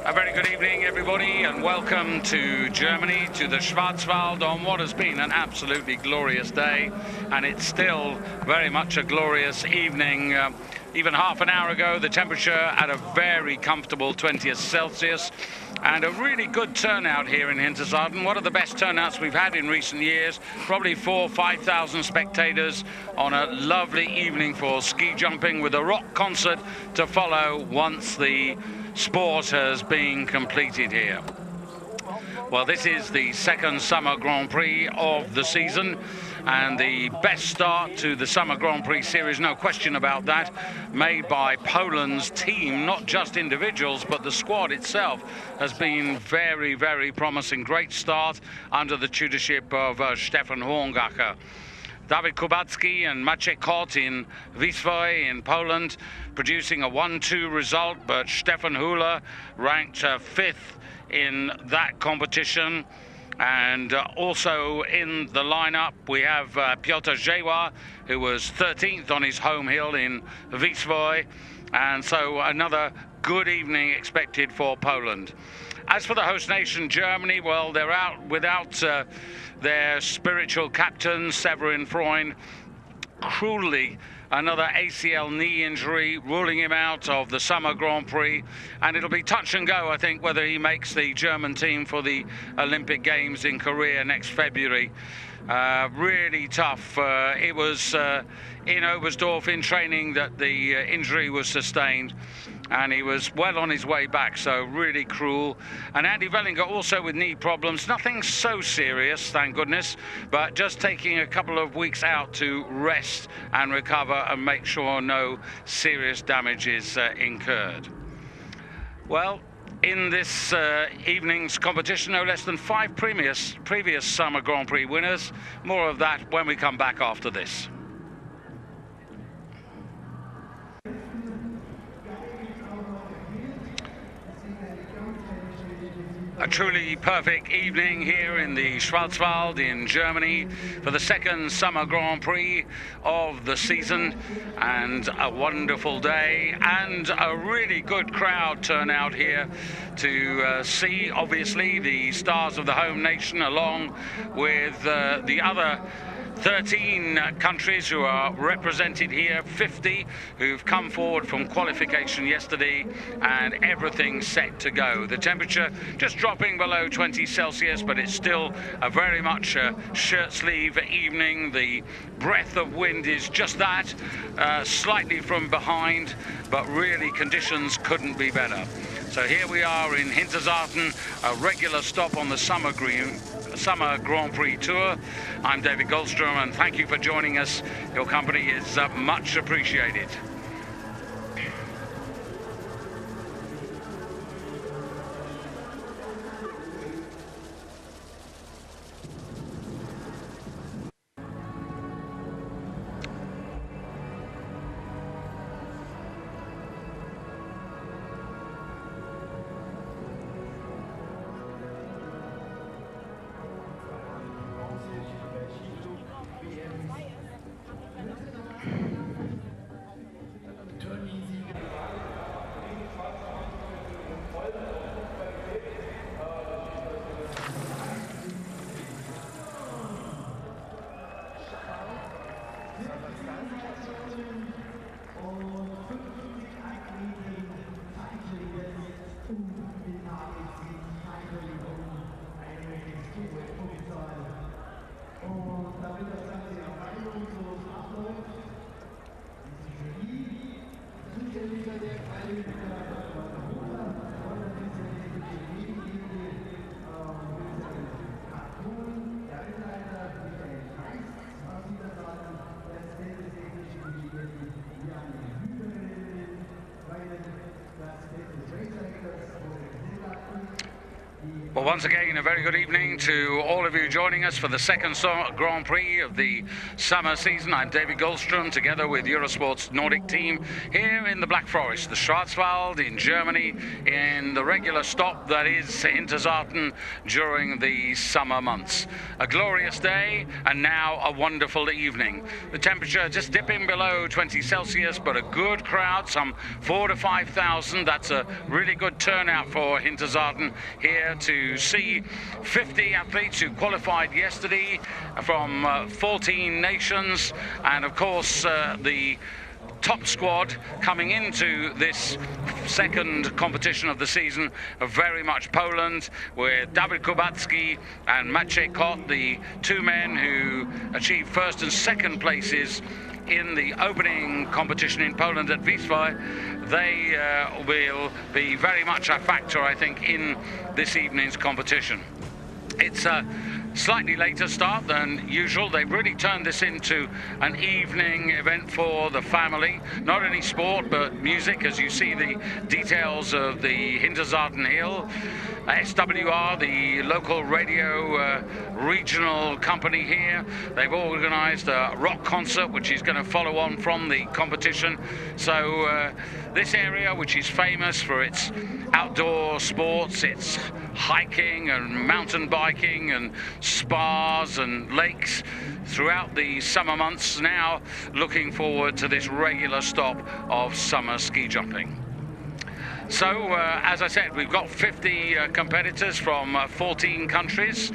A very good evening, everybody, and welcome to Germany, to the Schwarzwald on what has been an absolutely glorious day, and it's still very much a glorious evening. Even half an hour ago, the temperature at a very comfortable 20 Celsius, and a really good turnout here in Hinterzarten. One of the best turnouts we've had in recent years, probably 4,000 or 5,000 spectators on a lovely evening for ski jumping, with a rock concert to follow once the sport has been completed here. Well, this is the second Summer Grand Prix of the season, and the best start to the Summer Grand Prix series, no question about that, made by Poland's team. Not just individuals, but the squad itself has been very, very promising. Great start under the tutorship of Stefan Horngacher. David Kubacki and Maciej Kot in Wisła in Poland producing a 1-2 result, but Stefan Hula ranked 5th in that competition. And also in the lineup we have Piotr Żeła, who was 13th on his home hill in Wisła, and so another good evening expected for Poland. As for the host nation, Germany, well, they're out without their spiritual captain, Severin Freund. Cruelly, another ACL knee injury, ruling him out of the Summer Grand Prix. And it'll be touch and go, I think, whether he makes the German team for the Olympic Games in Korea next February. Really tough. It was in Oberstdorf in training that the injury was sustained, and he was well on his way back, so really cruel. And Andy Wellinger also with knee problems, nothing so serious, thank goodness, but just taking a couple of weeks out to rest and recover and make sure no serious damage is incurred. Well, in this evening's competition, no less than 5 previous Summer Grand Prix winners. More of that when we come back after this. A truly perfect evening here in the Schwarzwald in Germany for the second Summer Grand Prix of the season, and a wonderful day and a really good crowd turnout here to see, obviously, the stars of the home nation, along with the other 13 countries who are represented here, 50 who've come forward from qualification yesterday, and everything set to go. The temperature just dropping below 20 Celsius, but it's still a very much a shirt sleeve evening. The breath of wind is just that, slightly from behind, but really conditions couldn't be better. So here we are in Hinterzarten, a regular stop on the Summer Grand Prix Tour. I'm David Goldstrom, and thank you for joining us. Your company is much appreciated. Well, once again, a very good evening to all of you joining us for the second Grand Prix of the summer season. I'm David Goldstrom, together with Eurosport's Nordic team here in the Black Forest, the Schwarzwald in Germany, in the regular stop that is Hinterzarten during the summer months. A glorious day and now a wonderful evening. The temperature just dipping below 20 Celsius, but a good crowd, some 4,000 to 5,000. That's a really good turnout for Hinterzarten here to see 50 athletes who qualified yesterday from 14 nations, and of course the top squad coming into this second competition of the season are very much Poland, with Dawid Kubacki and Maciej Kot, the two men who achieved first and second places in the opening competition in Poland at Wisła. They will be very much a factor, I think, in this evening's competition. It's a slightly later start than usual. They've really turned this into an evening event for the family. Not only sport, but music, as you see the details of the Hinterzarten Hill. SWR, the local radio regional company here, they've organised a rock concert which is going to follow on from the competition. So this area, which is famous for its outdoor sports, its hiking and mountain biking and spas and lakes throughout the summer months, now looking forward to this regular stop of summer ski jumping. So, as I said, we've got 50 competitors from 14 countries.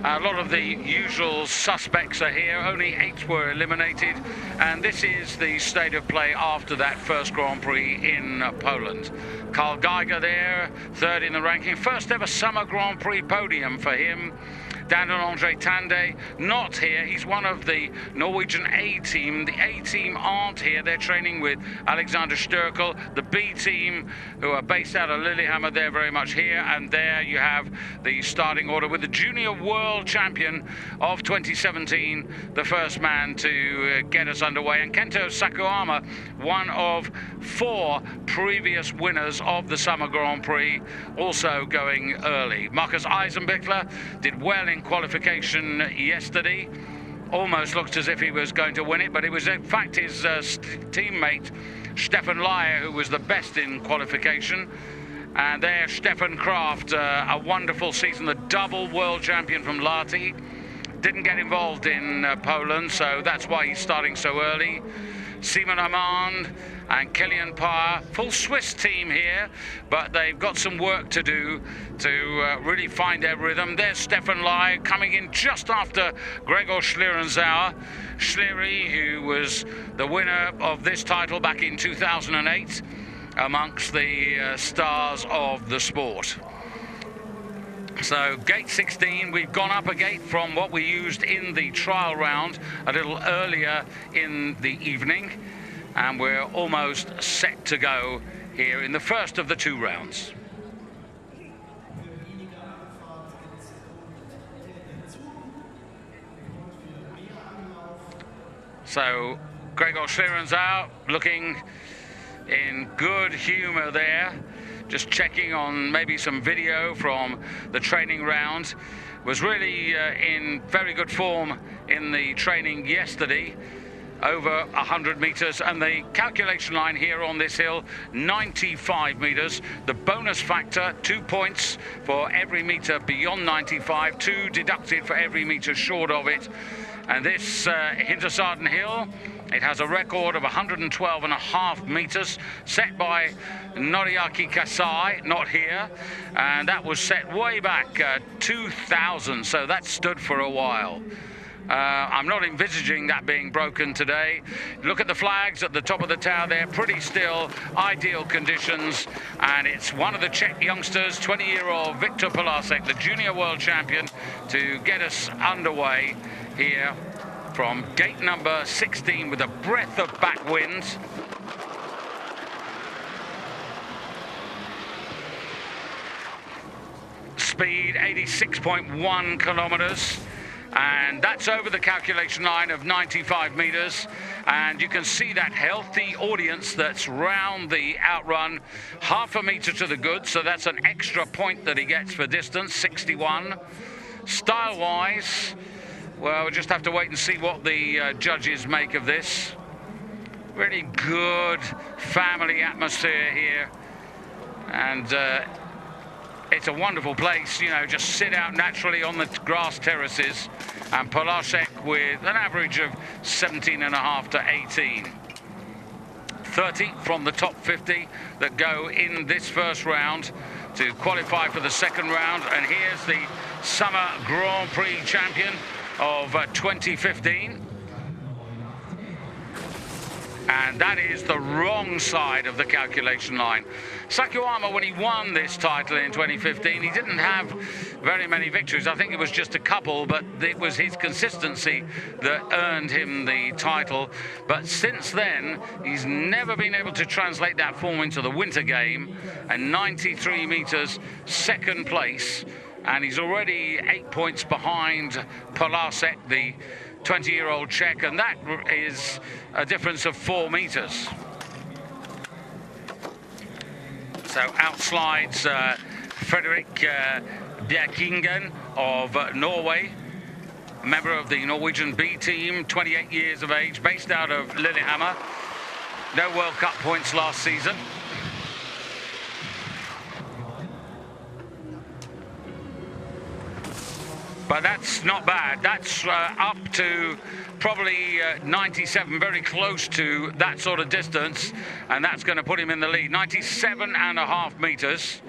A lot of the usual suspects are here. Only 8 were eliminated. And this is the state of play after that first Grand Prix in Poland. Karl Geiger there, third in the ranking. First ever summer Grand Prix podium for him. Daniel Andre Tande, not here. He's one of the Norwegian A team. The A team aren't here. They're training with Alexander Sturkel. The B team, who are based out of Lillehammer, they're very much here. And there you have the starting order with the junior world champion of 2017, the first man to get us underway. And Kento Sakuyama, one of 4 previous winners of the Summer Grand Prix, also going early. Marcus Eisenbichler did well in qualification yesterday. Almost looked as if he was going to win it, but it was in fact his teammate Stefan Leyer who was the best in qualification. And there Stefan Kraft, a wonderful season, the double world champion from Lahti, didn't get involved in Poland, so that's why he's starting so early. Simon Amand and Kilian Parr, full Swiss team here, but they've got some work to do to really find their rhythm. There's Stefan Lai coming in just after Gregor Schlierenzauer. Schleri, who was the winner of this title back in 2008, amongst the stars of the sport. So gate 16, we've gone up a gate from what we used in the trial round a little earlier in the evening, and we're almost set to go here in the first of the 2 rounds. So Gregor Schlierenzauer looking in good humor there, just checking on maybe some video from the training round. Was really in very good form in the training yesterday, over 100 meters, and the calculation line here on this hill, 95 meters. The bonus factor, 2 points for every meter beyond 95, 2 deducted for every meter short of it. And this Hinterzarten Hill, it has a record of 112.5 meters, set by Noriaki Kasai, not here, and that was set way back 2000, so that stood for a while. I'm not envisaging that being broken today. Look at the flags at the top of the tower there, pretty still, ideal conditions, and it's one of the Czech youngsters, 20-year-old Viktor Polasek, the junior world champion, to get us underway here from gate number 16 with a breath of backwind. Speed 86.1 kilometers. And that's over the calculation line of 95 meters. And you can see that healthy audience that's round the outrun, half a metre to the good, so that's an extra point that he gets for distance, 61. Style-wise, well, we'll just have to wait and see what the judges make of this. Really good family atmosphere here, and it's a wonderful place, you know, just sit out naturally on the grass terraces, and Polasek with an average of 17.5 to 18. 30 from the top 50 that go in this first round to qualify for the second round, and here's the Summer Grand Prix champion of 2015. And that is the wrong side of the calculation line. Sakuyama, when he won this title in 2015, he didn't have very many victories. I think it was just a couple, but it was his consistency that earned him the title. But since then, he's never been able to translate that form into the winter game. And 93 meters, second place. And he's already 8 points behind Polasek, the 20-year-old Czech, and that is a difference of 4 meters. So out slides Fredrik Bjerkingen of Norway, a member of the Norwegian B team, 28 years of age, based out of Lillehammer. No World Cup points last season. But that's not bad. That's up to probably 97, very close to that sort of distance, and that's going to put him in the lead. 97.5 meters.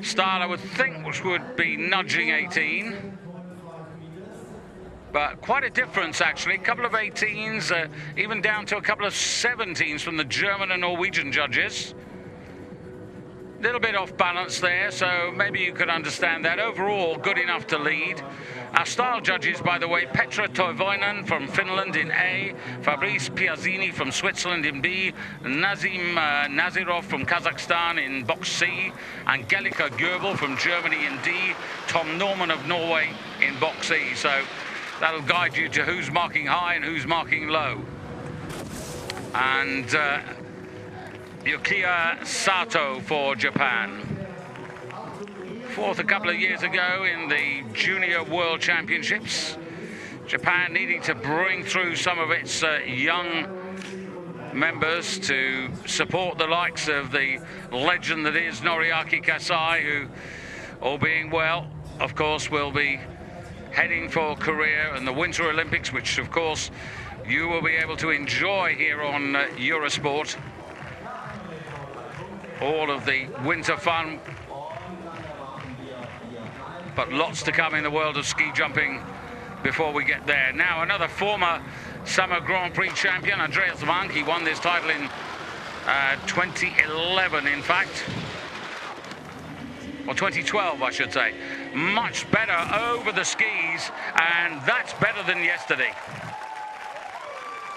Style, I would think, which would be nudging 18. But quite a difference, actually. A couple of 18s, even down to a couple of 17s from the German and Norwegian judges. Little bit off balance there, so maybe you could understand that. Overall, good enough to lead. Our style judges, by the way, Petra Toivonen from Finland in A, Fabrice Piazzini from Switzerland in B, Nazim Nazirov from Kazakhstan in box C, Angelika Goebel from Germany in D, Tom Norman of Norway in box E. So that'll guide you to who's marking high and who's marking low. And Yukiya Sato for Japan. Fourth a couple of years ago in the Junior World Championships. Japan needing to bring through some of its young members to support the likes of the legend that is Noriaki Kasai, who, all being well, of course, will be heading for Korea and the Winter Olympics, which, of course, you will be able to enjoy here on Eurosport. All of the winter fun, but lots to come in the world of ski jumping before we get there. Now, another former Summer Grand Prix champion, Andreas Wank. He won this title in 2011, in fact. Or 2012, I should say. Much better over the skis, and that's better than yesterday.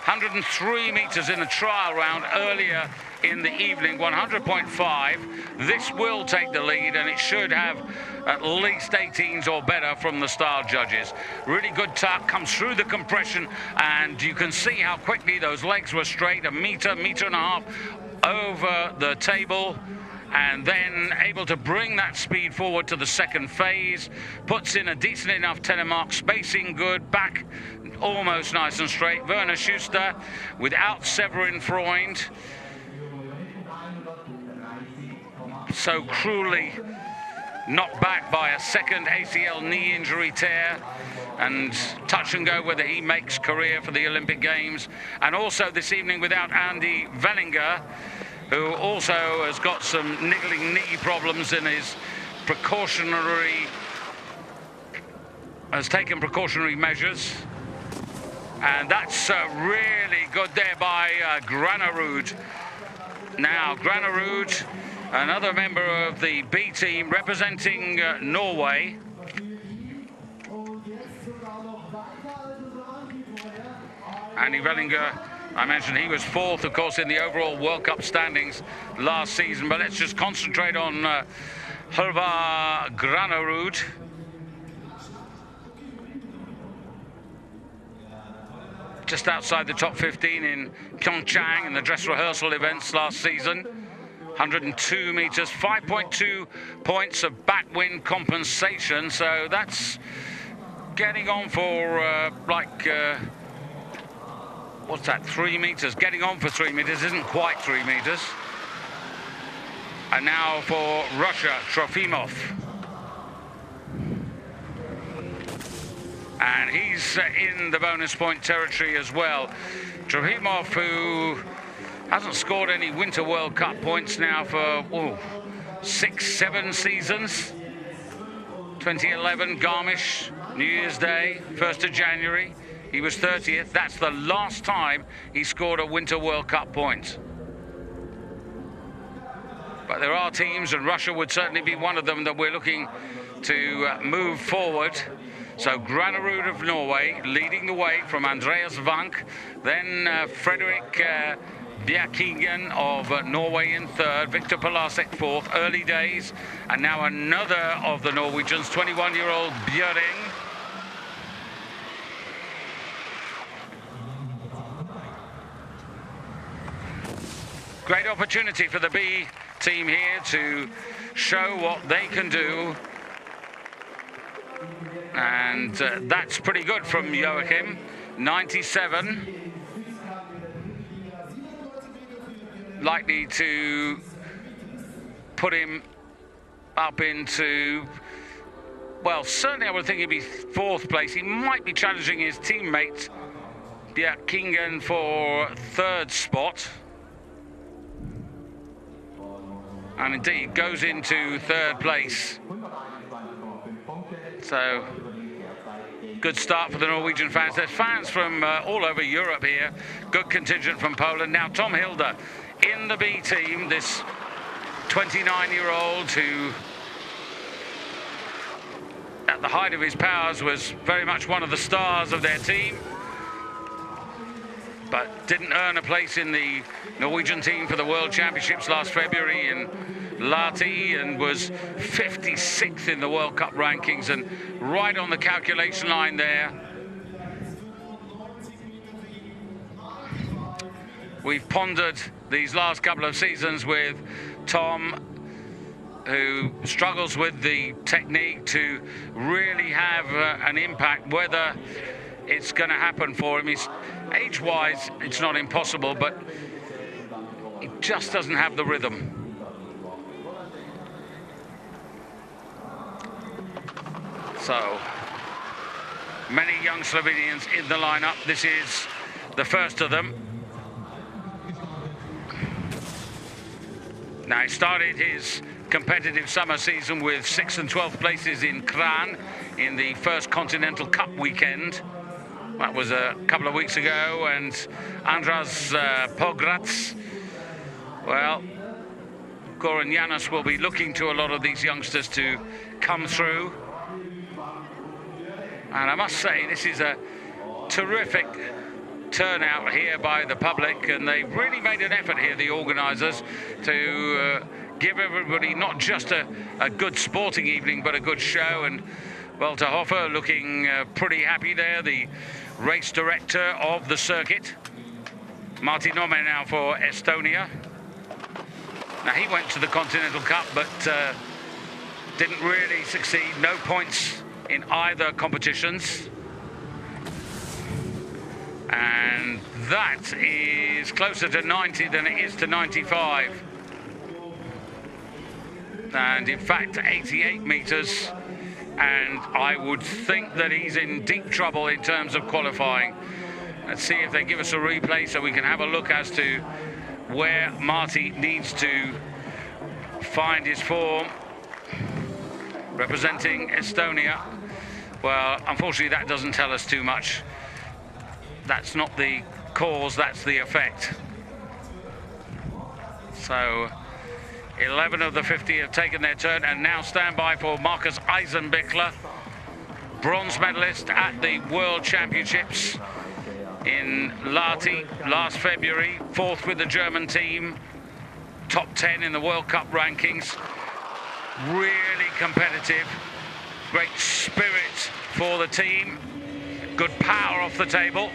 103 meters in the trial round earlier in the evening, 100.5. This will take the lead, and it should have at least 18s or better from the style judges. Really good tuck, comes through the compression, and you can see how quickly those legs were straight, a meter and a half over the table, and then able to bring that speed forward to the second phase. Puts in a decent enough telemark, spacing good, back almost nice and straight. Werner Schuster without Severin Freund. So cruelly knocked back by a second ACL knee injury tear, and touch and go whether he makes career for the Olympic Games. And also this evening without Andy Vellinger, who also has got some niggling knee problems in his has taken precautionary measures. And that's really good there by Granerud. Now, Granerud, another member of the B team representing Norway. Andy Vellinger, I mentioned he was fourth, of course, in the overall World Cup standings last season. But let's just concentrate on Halvar Granerud. just outside the top 15 in Pyeongchang in the dress rehearsal events last season. 102 meters, 5.2 points of backwind compensation. So that's getting on for what's that, 3 meters? Getting on for 3 meters, isn't quite 3 meters. And now for Russia, Trofimov. And he's in the bonus point territory as well. Trofimov, who hasn't scored any Winter World Cup points now for 6-7 seasons. 2011 Garmisch, New Year's Day, 1st of January. He was 30th. That's the last time he scored a Winter World Cup point. But there are teams, and Russia would certainly be one of them, that we're looking to move forward. So Granerud of Norway leading the way from Andreas Vank, then Fredrik Bjerkingen of Norway in third, Victor Polasek fourth, early days, and now another of the Norwegians, 21-year-old Bjøring. Great opportunity for the B team here to show what they can do. And that's pretty good from Joachim. 97. Likely to put him up into, well, certainly I would think he'd be 4th place. He might be challenging his teammate Bjerkingen for 3rd spot. And indeed goes into 3rd place. So good start for the Norwegian fans. There's fans from all over Europe here. Good contingent from Poland. Now Tom Hilde in the B team, this 29-year-old who at the height of his powers was very much one of the stars of their team, but didn't earn a place in the Norwegian team for the World Championships last February in Lahti, and was 56th in the World Cup rankings and right on the calculation line there. We've pondered these last couple of seasons with Tom, who struggles with the technique to really have an impact. Whether it's going to happen for him, he's age-wise, it's not impossible, but he just doesn't have the rhythm. So many young Slovenians in the lineup. This is the first of them. Now, he started his competitive summer season with 6th and 12th places in Kran in the first Continental Cup weekend. That was a couple of weeks ago. And Andras Pograc, well, Goran Janus will be looking to a lot of these youngsters to come through. And I must say, this is a terrific turnout here by the public, and they've really made an effort here, the organisers, to give everybody not just a good sporting evening, but a good show. And Walter Hofer looking pretty happy there, the race director of the circuit. Martin Nome now for Estonia. Now, he went to the Continental Cup, but didn't really succeed. No points in either competitions. And that is closer to 90 than it is to 95. And in fact, 88 meters. And I would think that he's in deep trouble in terms of qualifying. Let's see if they give us a replay so we can have a look as to where Marty needs to find his form. Representing Estonia. Well, unfortunately, that doesn't tell us too much. That's not the cause, that's the effect. So 11 of the 50 have taken their turn, and now stand by for Marcus Eisenbichler, bronze medalist at the World Championships in Lahti last February, 4th with the German team, top 10 in the World Cup rankings. Really competitive, great spirit for the team, good power off the table.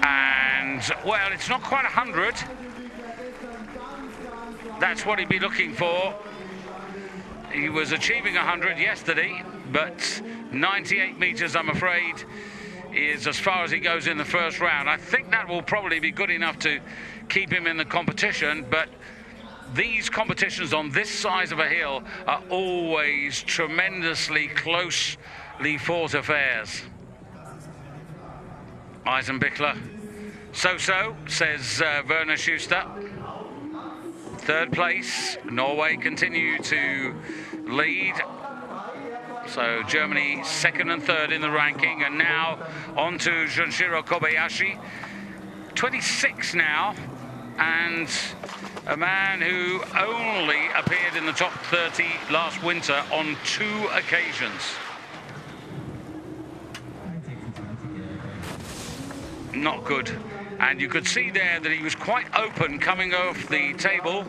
And, well, it's not quite 100. That's what he'd be looking for. He was achieving 100 yesterday, but 98 meters, I'm afraid, is as far as he goes in the first round. I think that will probably be good enough to keep him in the competition, but these competitions on this size of a hill are always tremendously closely fought affairs. Eisenbichler, so-so, says Werner Schuster. Third place, Norway continue to lead. So Germany second and third in the ranking, and now on to Junshiro Kobayashi, 26 now, and a man who only appeared in the top 30 last winter on 2 occasions. Not good. And you could see there that he was quite open coming off the table.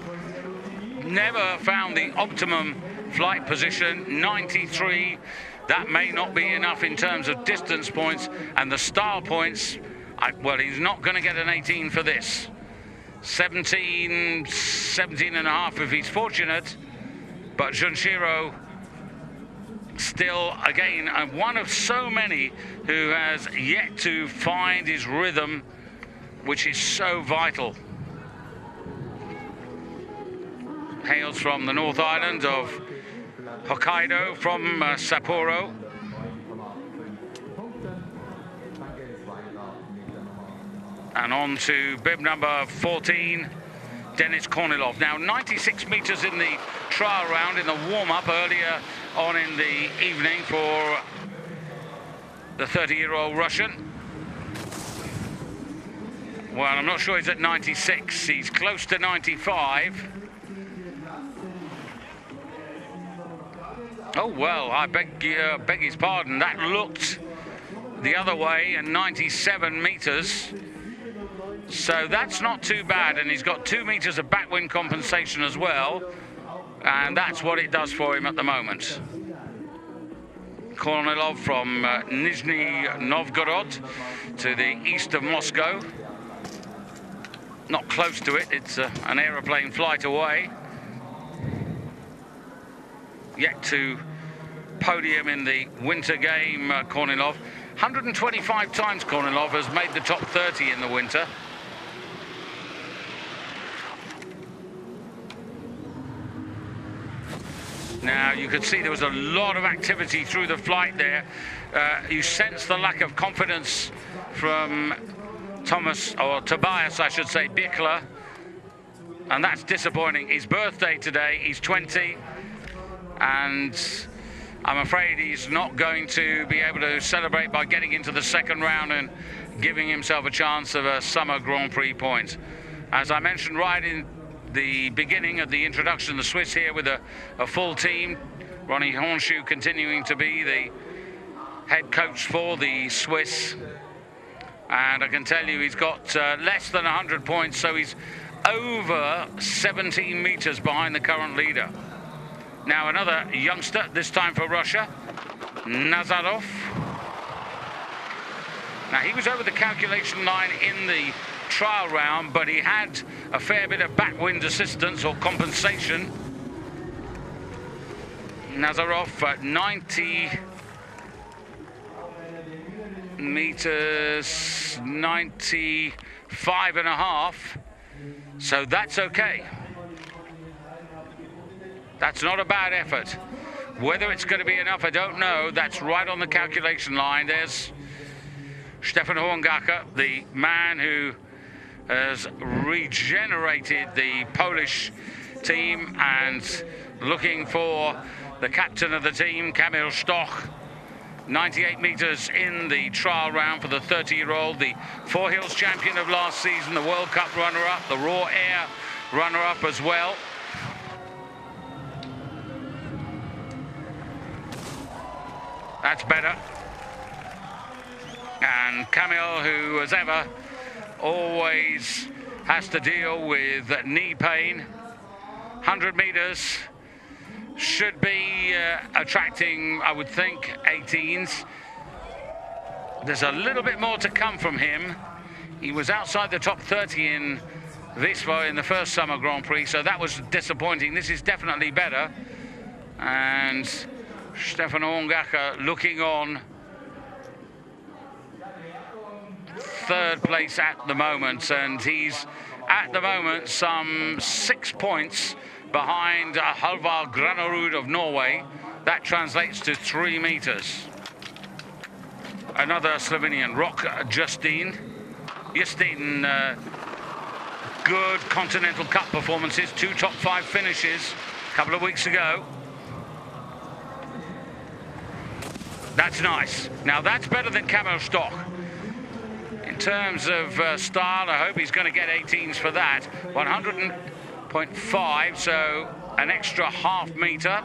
Never found the optimum flight position. 93. That may not be enough in terms of distance points and the style points. Well, he's not going to get an 18 for this. 17 and a half if he's fortunate. But Junshiro still, again, one of so many who has yet to find his rhythm, which is so vital. Hails from the North Island of Hokkaido, from Sapporo. And on to bib number 14, Denis Kornilov. Now 96 meters in the trial round in the warm-up earlier on in the evening for the 30-year-old Russian. Well, I'm not sure he's at 96. He's close to 95. Oh, well, I beg his pardon. That looked the other way, and 97 meters. So that's not too bad, and he's got 2 meters of backwind compensation as well, and that's what it does for him at the moment. Kornilov from Nizhny Novgorod to the east of Moscow. Not close to it, it's an aeroplane flight away. Yet to podium in the winter game, Kornilov. 125 times Kornilov has made the top 30 in the winter. Now, you could see there was a lot of activity through the flight there. You sense the lack of confidence from Tobias, I should say, Bichler. And that's disappointing. His birthday today, he's 20. And I'm afraid he's not going to be able to celebrate by getting into the second round and giving himself a chance of a summer Grand Prix point. As I mentioned right in the beginning of the introduction, the Swiss here with a full team. Ronnie Hornschuh continuing to be the head coach for the Swiss. And I can tell you he's got less than 100 points, so he's over 17 meters behind the current leader. Now another youngster, this time for Russia, Nazarov. Now he was over the calculation line in the trial round, but he had a fair bit of backwind assistance or compensation. Nazarov at 90 meters, 95 and a half, so that's okay. That's not a bad effort. Whether it's going to be enough, I don't know. That's right on the calculation line. There's Stefan Horngacher, the man who has regenerated the Polish team, and looking for the captain of the team, Kamil Stoch. 98 meters in the trial round for the 30-year-old, the Four Hills champion of last season, the World Cup runner-up, the Raw Air runner-up as well. That's better. And Kamil, who as ever always has to deal with knee pain. 100 meters should be attracting, I would think, 18s. There's a little bit more to come from him He was outside the top 30 in Visva in the first Summer Grand Prix, so that was disappointing. This is definitely better. And Stefan Ongacher looking on. Third place at the moment, and he's at the moment some 6 points behind Halvard Granerud of Norway. That translates to 3 meters. Another Slovenian, Rok Justin, good Continental Cup performances, 2 top 5 finishes a couple of weeks ago. That's nice. Now that's better than Kamil Stoch. In terms of style, I hope he's going to get 18s for that. 100.5, so an extra half meter.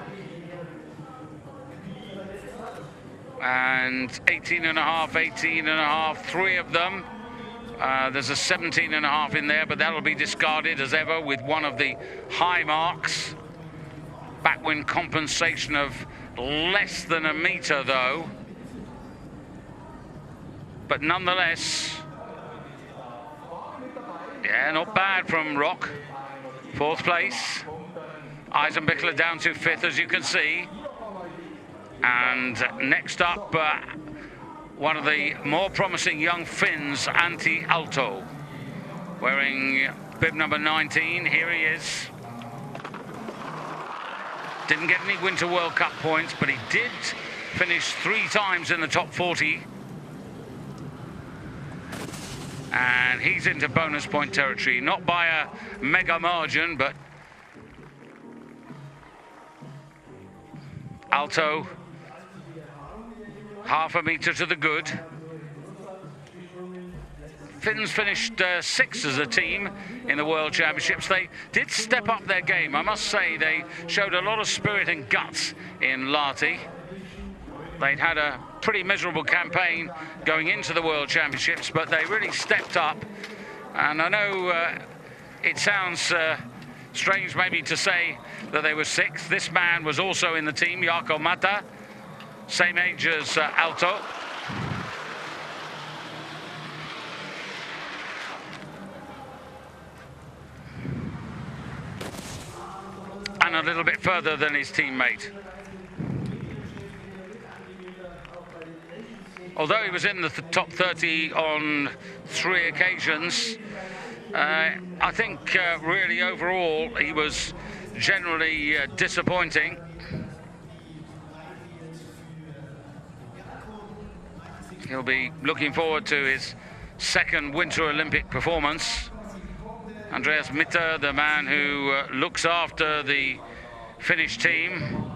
And 18.5, 3 of them. There's a 17.5 in there, but that'll be discarded as ever with one of the high marks. Backwind compensation of less than a meter though. But nonetheless, yeah, not bad from Rock. 4th place. Eisenbichler down to 5th, as you can see. And next up, one of the more promising young Finns, Antti Aalto, wearing bib number 19. Here he is. Didn't get any Winter World Cup points, but he did finish 3 times in the top 40. And he's into bonus point territory, not by a mega margin, but Aalto, half a meter to the good. Finns finished 6th as a team in the World Championships. They did step up their game. I must say they showed a lot of spirit and guts in Lahti. They'd had a pretty miserable campaign going into the World Championships, but they really stepped up. And I know it sounds strange maybe to say that they were 6th. This man was also in the team, Jarkko Mata, same age as Aalto. And a little bit further than his teammate. Although he was in the top 30 on 3 occasions, I think really overall he was generally disappointing. He'll be looking forward to his 2nd Winter Olympic performance. Andreas Mitter, the man who looks after the Finnish team.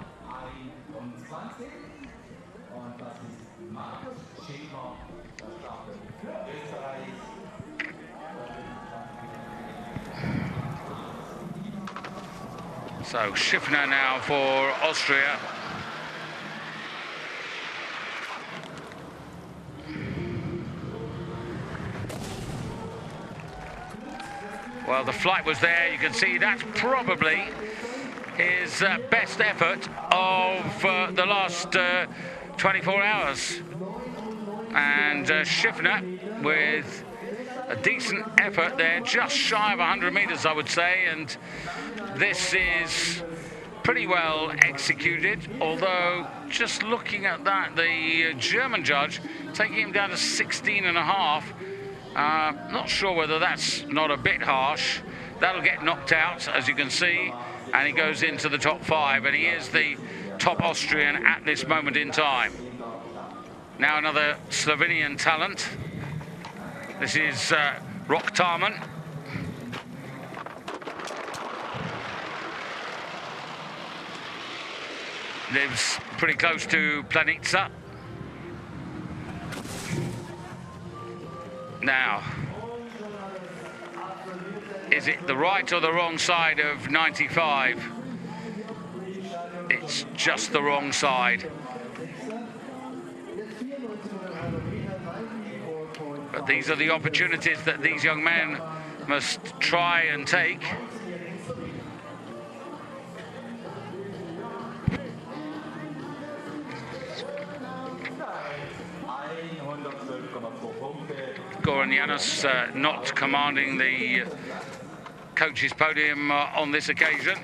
So Schiffner now for Austria. Well, the flight was there. You can see that's probably his best effort of the last 24 hours. And Schiffner with a decent effort there, just shy of 100 meters, I would say. And this is pretty well executed, although just looking at that, the German judge taking him down to 16.5. Not sure whether that's not a bit harsh. That'll get knocked out, as you can see, and he goes into the top 5, and he is the top Austrian at this moment in time. Now another Slovenian talent. This is Rok Tarman. Lives pretty close to Planica. Now, is it the right or the wrong side of 95? It's just the wrong side. But these are the opportunities that these young men must try and take. Marco and Janis not commanding the coaches' podium on this occasion.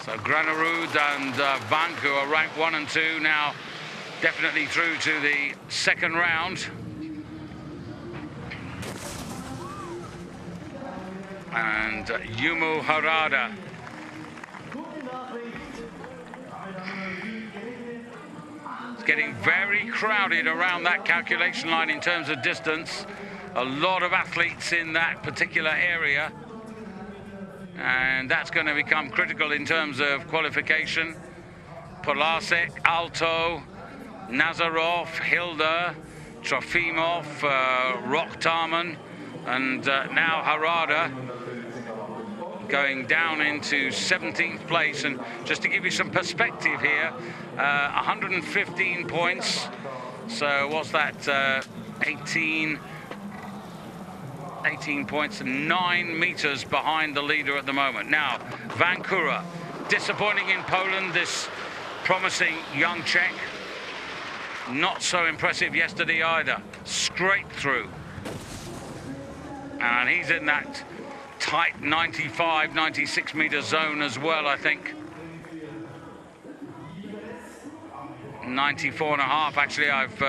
So Granerud and Vank, who are ranked 1 and 2, now definitely through to the second round. And Yumu Harada. It's getting very crowded around that calculation line in terms of distance. A lot of athletes in that particular area. And that's going to become critical in terms of qualification. Polasek, Alto, Nazarov, Hilda, Trofimov, Rokhtarman, and now Harada going down into 17th place. And just to give you some perspective here, 115 points. So what's that? 18 points, 9 meters behind the leader at the moment. Now, Vancouver, disappointing in Poland, this promising young Czech. Not so impressive yesterday either. Straight through. And he's in that tight 95, 96 meter zone as well, I think. 94 and a half, actually. I've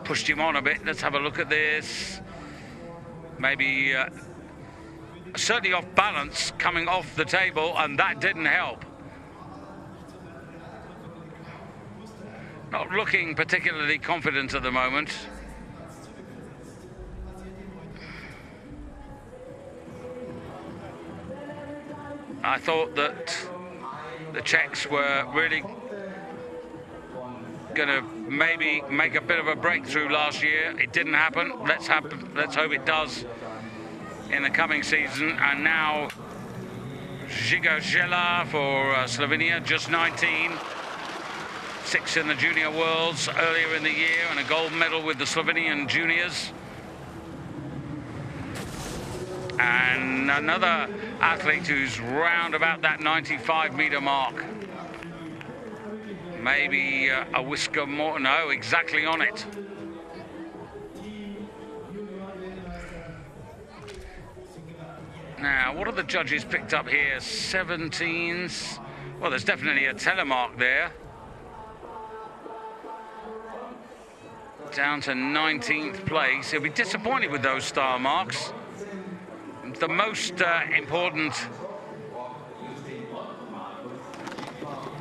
pushed him on a bit. Let's have a look at this. Maybe certainly off balance, coming off the table, and that didn't help. Not looking particularly confident at the moment. I thought that the Czechs were really going to maybe make a bit of a breakthrough last year. It didn't happen. Let's hope it does in the coming season. And now Žiga Žela for Slovenia, just 19. 6 in the Junior Worlds earlier in the year, and a gold medal with the Slovenian juniors. And another athlete who's round about that 95 meter mark. Maybe a whisker more, no, exactly on it. Now, what have the judges picked up here? 17s. Well, there's definitely a telemark there. Down to 19th place. He'll be disappointed with those star marks. The most important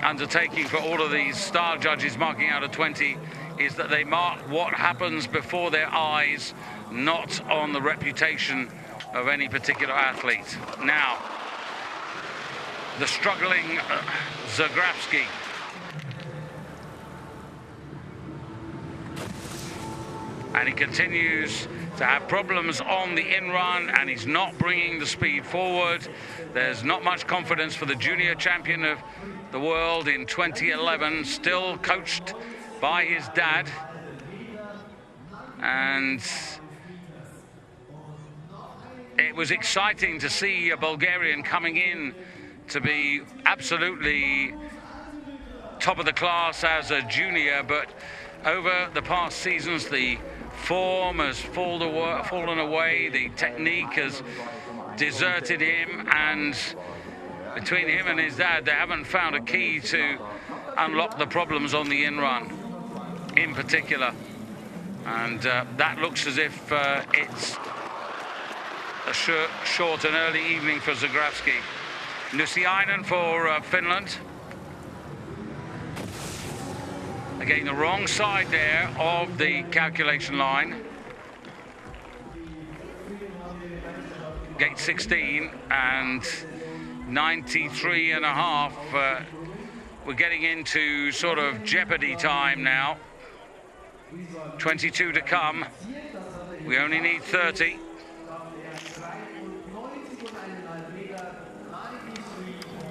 undertaking for all of these star judges marking out of 20 is that they mark what happens before their eyes, not on the reputation of any particular athlete. Now, the struggling Zagravsky. And he continues to have problems on the in-run, and he's not bringing the speed forward. There's not much confidence for the junior champion of the world in 2011, still coached by his dad. And it was exciting to see a Bulgarian coming in to be absolutely top of the class as a junior, but over the past seasons, the form has fallen away, the technique has deserted him, and between him and his dad, they haven't found a key to unlock the problems on the in-run in particular. And that looks as if it's a short and early evening for Zagravsky. Nusiainen for Finland. Again, the wrong side there of the calculation line. Gate 16 and 93 and a half. We're getting into sort of jeopardy time now. 22 to come. We only need 30.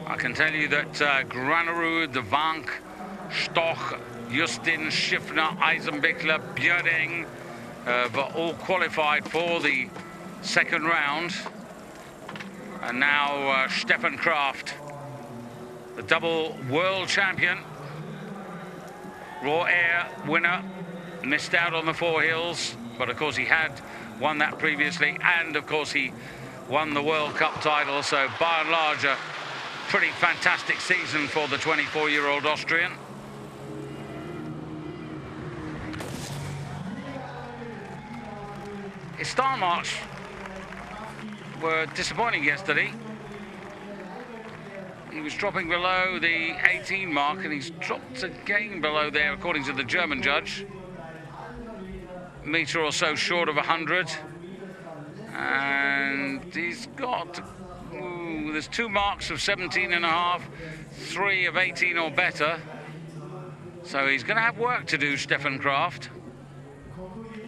I can tell you that Granerud, De Vank, Stoch, Justin, Schiffner, Eisenbichler, Björning were all qualified for the second round. And now Stefan Kraft, the double world champion, raw air winner, missed out on the 4 hills, but of course he had won that previously, and of course he won the World Cup title, so by and large a pretty fantastic season for the 24-year-old Austrian. His start marks were disappointing yesterday. He was dropping below the 18 mark, and he's dropped again below there, according to the German judge. Metre or so short of 100. And he's got, there's 2 marks of 17.5, 3 of 18 or better. So he's going to have work to do, Stefan Kraft.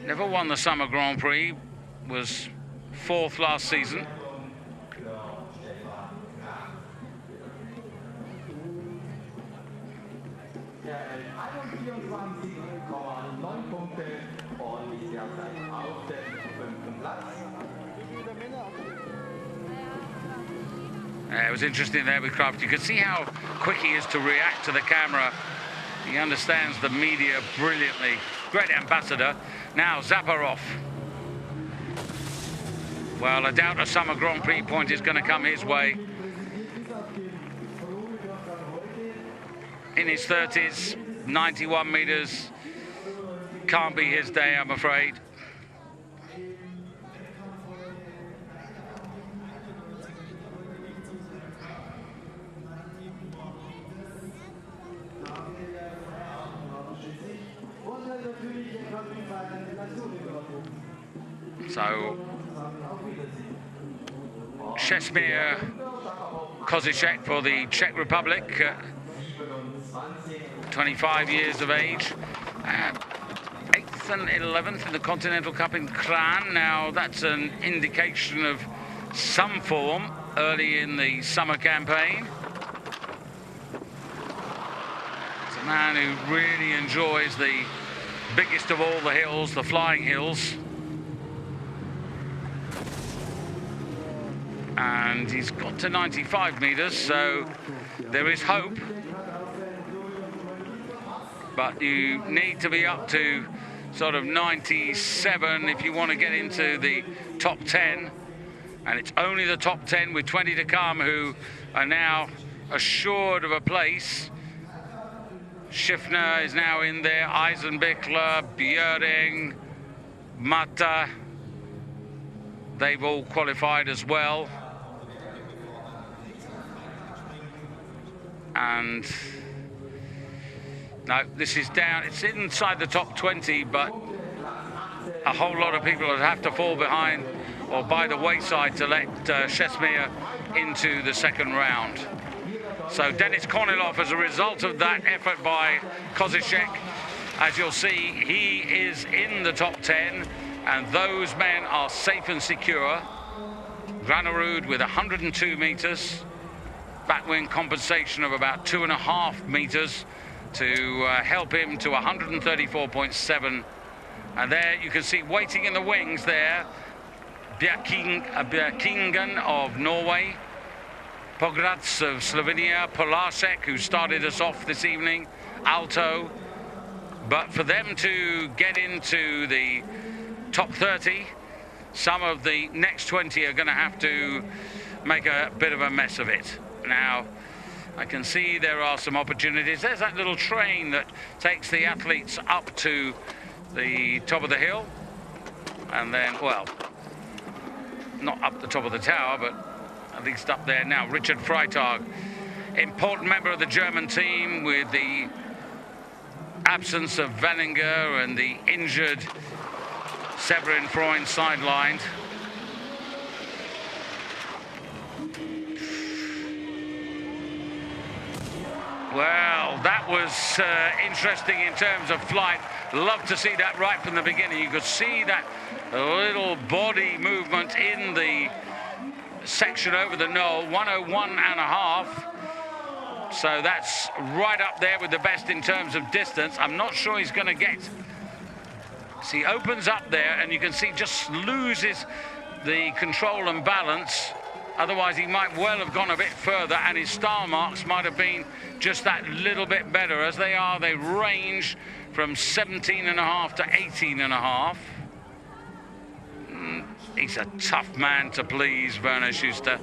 Never won the Summer Grand Prix, was 4th last season. It was interesting there with Kraft. You could see how quick he is to react to the camera. He understands the media brilliantly. Great ambassador. Now Zaparov. Well, I doubt a Summer Grand Prix point is going to come his way. In his 30s, 91 meters. Can't be his day, I'm afraid. So, Česmír Kozicek for the Czech Republic, 25 years of age, 8th and 11th in the Continental Cup in Kran. Now that's an indication of some form early in the summer campaign. It's a man who really enjoys the biggest of all the hills, the flying hills. And he's got to 95 meters, so there is hope. But you need to be up to sort of 97 if you want to get into the top 10. And it's only the top 10 with 20 to come who are now assured of a place. Schiffner is now in there, Eisenbichler, Björing, Mata. They've all qualified as well. And no, this is down. It's inside the top 20, but a whole lot of people would have to fall behind or by the wayside to let Česmír into the second round. So Denis Kornilov, as a result of that effort by Kozicek, as you'll see, he is in the top 10, and those men are safe and secure. Granerud with 102 meters. Backwind compensation of about 2.5 meters to help him to 134.7. And there you can see waiting in the wings there, Bjerkingen of Norway, Pograds of Slovenia, Polasek, who started us off this evening, Alto. But for them to get into the top 30, some of the next 20 are going to have to make a bit of a mess of it. Now, I can see there are some opportunities. There's that little train that takes the athletes up to the top of the hill. And then, well, not up the top of the tower, but at least up there now. Richard Freitag, important member of the German team, with the absence of Wellinger and the injured Severin Freund sidelined. Well, that was interesting in terms of flight. Love to see that right from the beginning. You could see that little body movement in the section over the knoll, 101.5. So that's right up there with the best in terms of distance. I'm not sure he's going to get. See, he opens up there, and you can see just loses the control and balance Otherwise, he might well have gone a bit further, and his style marks might have been just that little bit better. As they are, they range from 17.5 to 18.5. He's a tough man to please, Werner Schuster.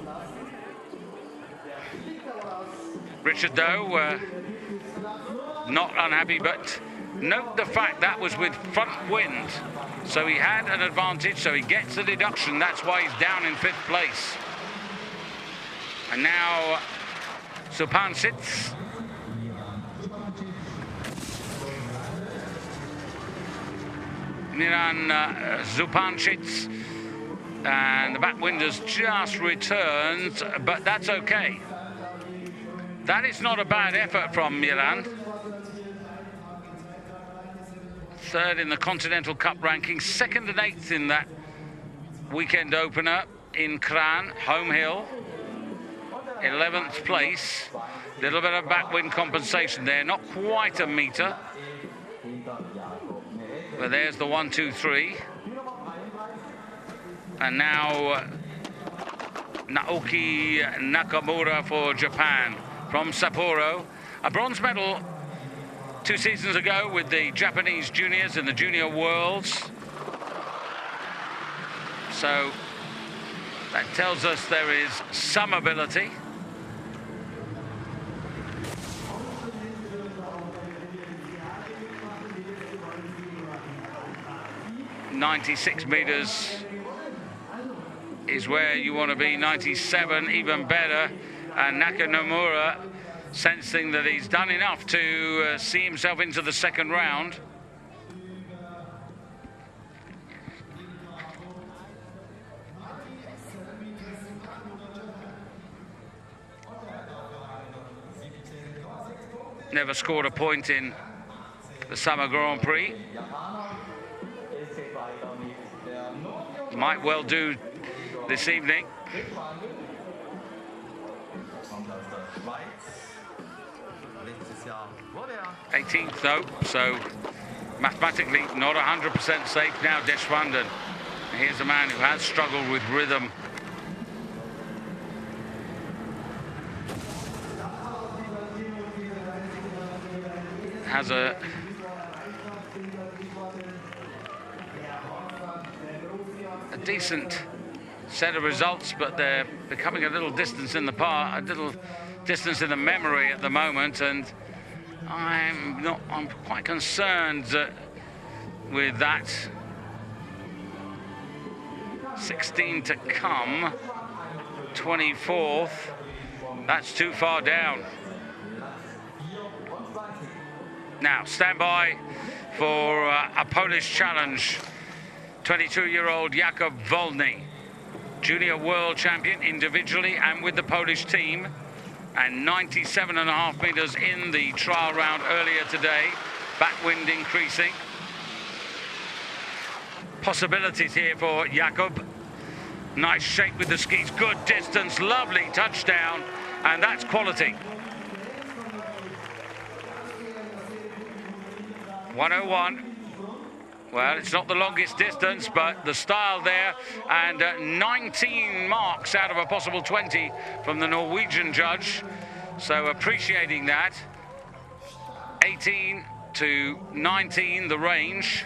Richard Doe, not unhappy, but note the fact that was with front wind. So he had an advantage, so he gets the deduction. That's why he's down in 5th place. And now Zupancic. Milan Zupancic. And the back wind has just returned, but that's okay. That is not a bad effort from Milan. 3rd in the Continental Cup ranking, 2nd and 8th in that weekend opener in Kran, home hill. 11th place. Little bit of backwind compensation there, not quite a meter. But there's the 1, 2, 3. And now Naoki Nakamura for Japan from Sapporo. A bronze medal 2 seasons ago with the Japanese juniors in the Junior Worlds. So that tells us there is some ability. .96 meters is where you want to be. 97, even better. And Nakamura sensing that he's done enough to see himself into the 2nd round. Never scored a point in the Summer Grand Prix. Might well do this evening. 18th though, so mathematically not 100% safe now. Deschwanden. Here's a man who has struggled with rhythm. Has a decent set of results, but they're becoming a little distance in the a little distance in the memory at the moment, and I'm quite concerned with that. 16 to come, 24th. That's too far down. Now, stand by for a Polish challenge. 22-year-old Jakub Wolny, junior world champion individually and with the Polish team, and 97.5 meters in the trial round earlier today. Backwind increasing. Possibilities here for Jakub. Nice shape with the skis, good distance, lovely touchdown, and that's quality. 101. Well, it's not the longest distance, but the style there, and 19 marks out of a possible 20 from the Norwegian judge, so appreciating that. 18 to 19, the range.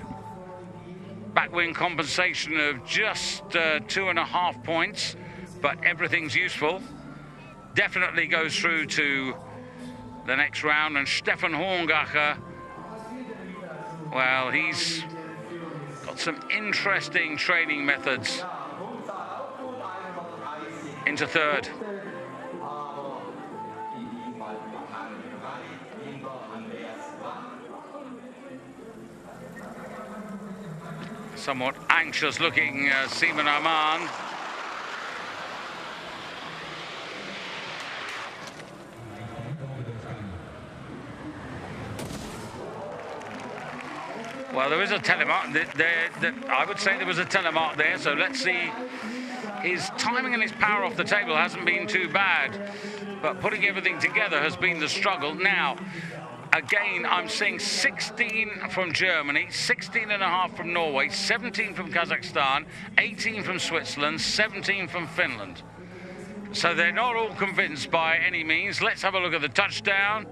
Backwind compensation of just 2.5 points, but everything's useful. Definitely goes through to the next round, and Stefan Horngacher, well, he's got some interesting training methods. Into 3rd. Somewhat anxious looking Seaman Arman. Well, there is a telemark there. I would say there was a telemark there, so let's see. His timing and his power off the table hasn't been too bad, but putting everything together has been the struggle. Now, again, I'm seeing 16 from Germany, 16.5 from Norway, 17 from Kazakhstan, 18 from Switzerland, 17 from Finland. So they're not all convinced by any means. Let's have a look at the touchdown.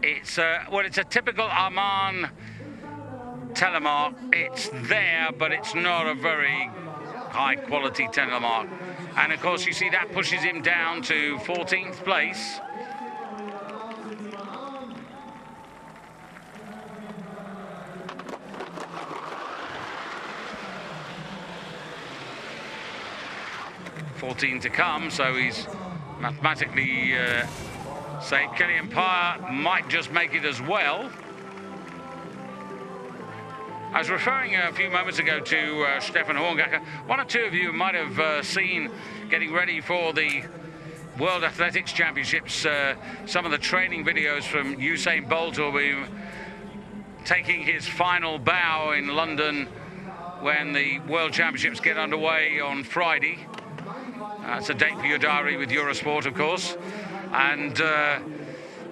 It's it's a typical Arman telemark. It's there, but it's not a very high quality telemark. And of course, you see that pushes him down to 14th place. To come, so he's mathematically say Killian Pyer might just make it as well. I was referring a few moments ago to Stefan Horngacher. One or two of you might have seen, getting ready for the World Athletics Championships, some of the training videos from Usain Bolt, who will be taking his final bow in London when the World Championships get underway on Friday. It's a date for your diary with Eurosport, of course. And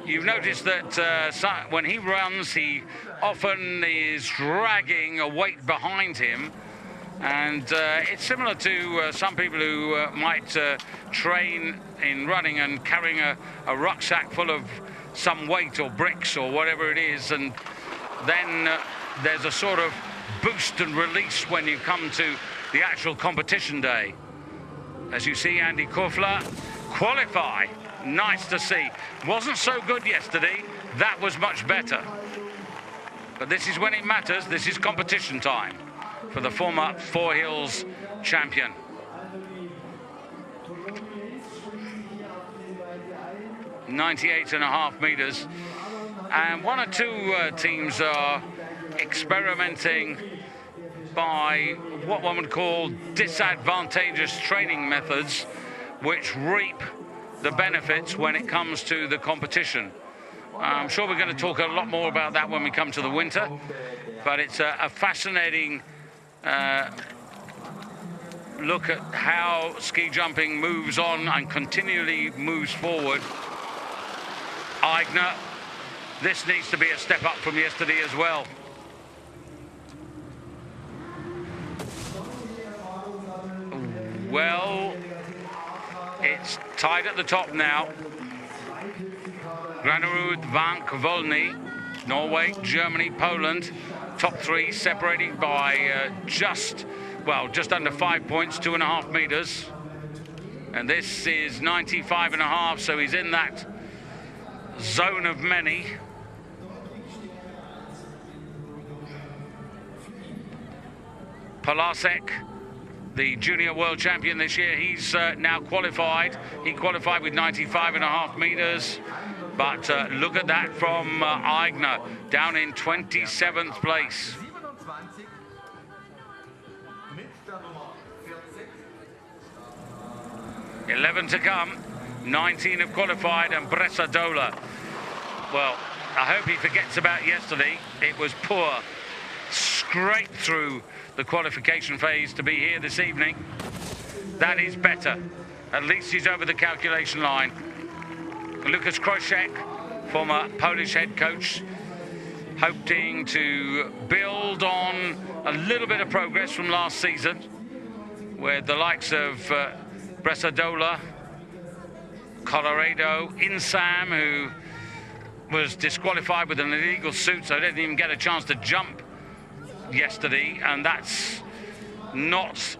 you've noticed that when he runs, he often is dragging a weight behind him. And it's similar to some people who might train in running and carrying a rucksack full of some weight or bricks or whatever it is. And then there's a sort of boost and release when you come to the actual competition day. As you see, Andy Koffler qualify. Nice to see. Wasn't so good yesterday. That was much better. But this is when it matters. This is competition time for the former Four Hills champion. (98.5 meters). And one or two teams are experimenting by what one would call disadvantageous training methods, which reap the benefits when it comes to the competition. I'm sure we're going to talk a lot more about that when we come to the winter, but it's a fascinating look at how ski jumping moves on and continually moves forward. Aigner, this needs to be a step up from yesterday as well. Well, it's tied at the top now. Granerud, Vank, Volny, Norway, Germany, Poland. Top three separated by just under 5 points, 2.5 meters. And this is 95.5, so he's in that zone of many. Polasek, the junior world champion this year, he's now qualified. He qualified with 95.5 meters. But look at that from Aigner, down in 27th place. 11 to come. 19 have qualified, and Bressadola, well, I hope he forgets about yesterday. It was poor. Scraped through the qualification phase to be here this evening. That is better. At least he's over the calculation line. Lukas Krojcek, former Polish head coach, hoping to build on a little bit of progress from last season, where the likes of Bressadola, Colorado, Insam, who was disqualified with an illegal suit, so didn't even get a chance to jump yesterday, and that's not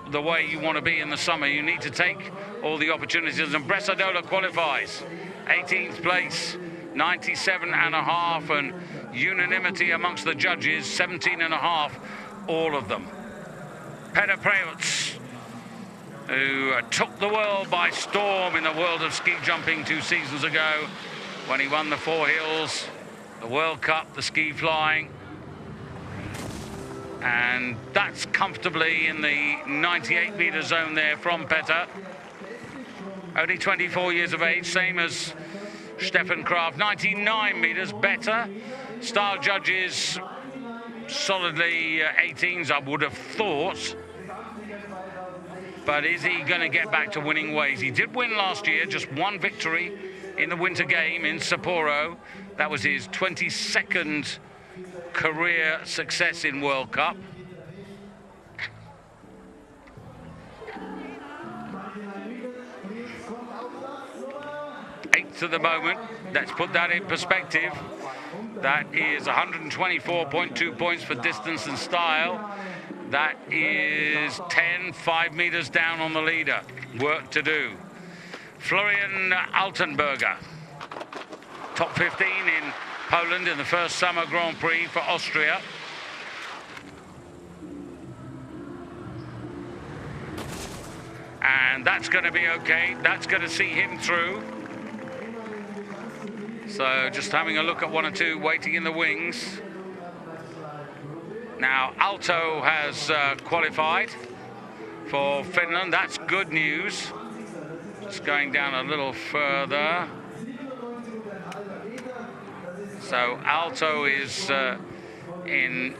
the way you want to be in the summer. You need to take all the opportunities, and Bressadola qualifies 18th place, 97.5, and unanimity amongst the judges, 17.5, all of them. Peter Preutz, who took the world by storm in the world of ski jumping 2 seasons ago when he won the Four Hills, the World Cup, the ski flying. And that's comfortably in the 98-meter zone there from Petter. Only 24 years of age, same as Stefan Kraft. 99 meters, better. Style judges, solidly 18s, I would have thought. But is he going to get back to winning ways? He did win last year, just one victory in the winter game in Sapporo. That was his 22nd career success in World Cup. 8th at the moment. Let's put that in perspective. That is 124.2 points for distance and style. That is 5 meters down on the leader. Work to do. Florian Altenberger, top 15 in Poland in the first Summer Grand Prix for Austria. And that's going to be okay. That's going to see him through. So just having a look at 1 or 2 waiting in the wings. Now Aalto has qualified for Finland. That's good news. Just going down a little further. So Aalto is in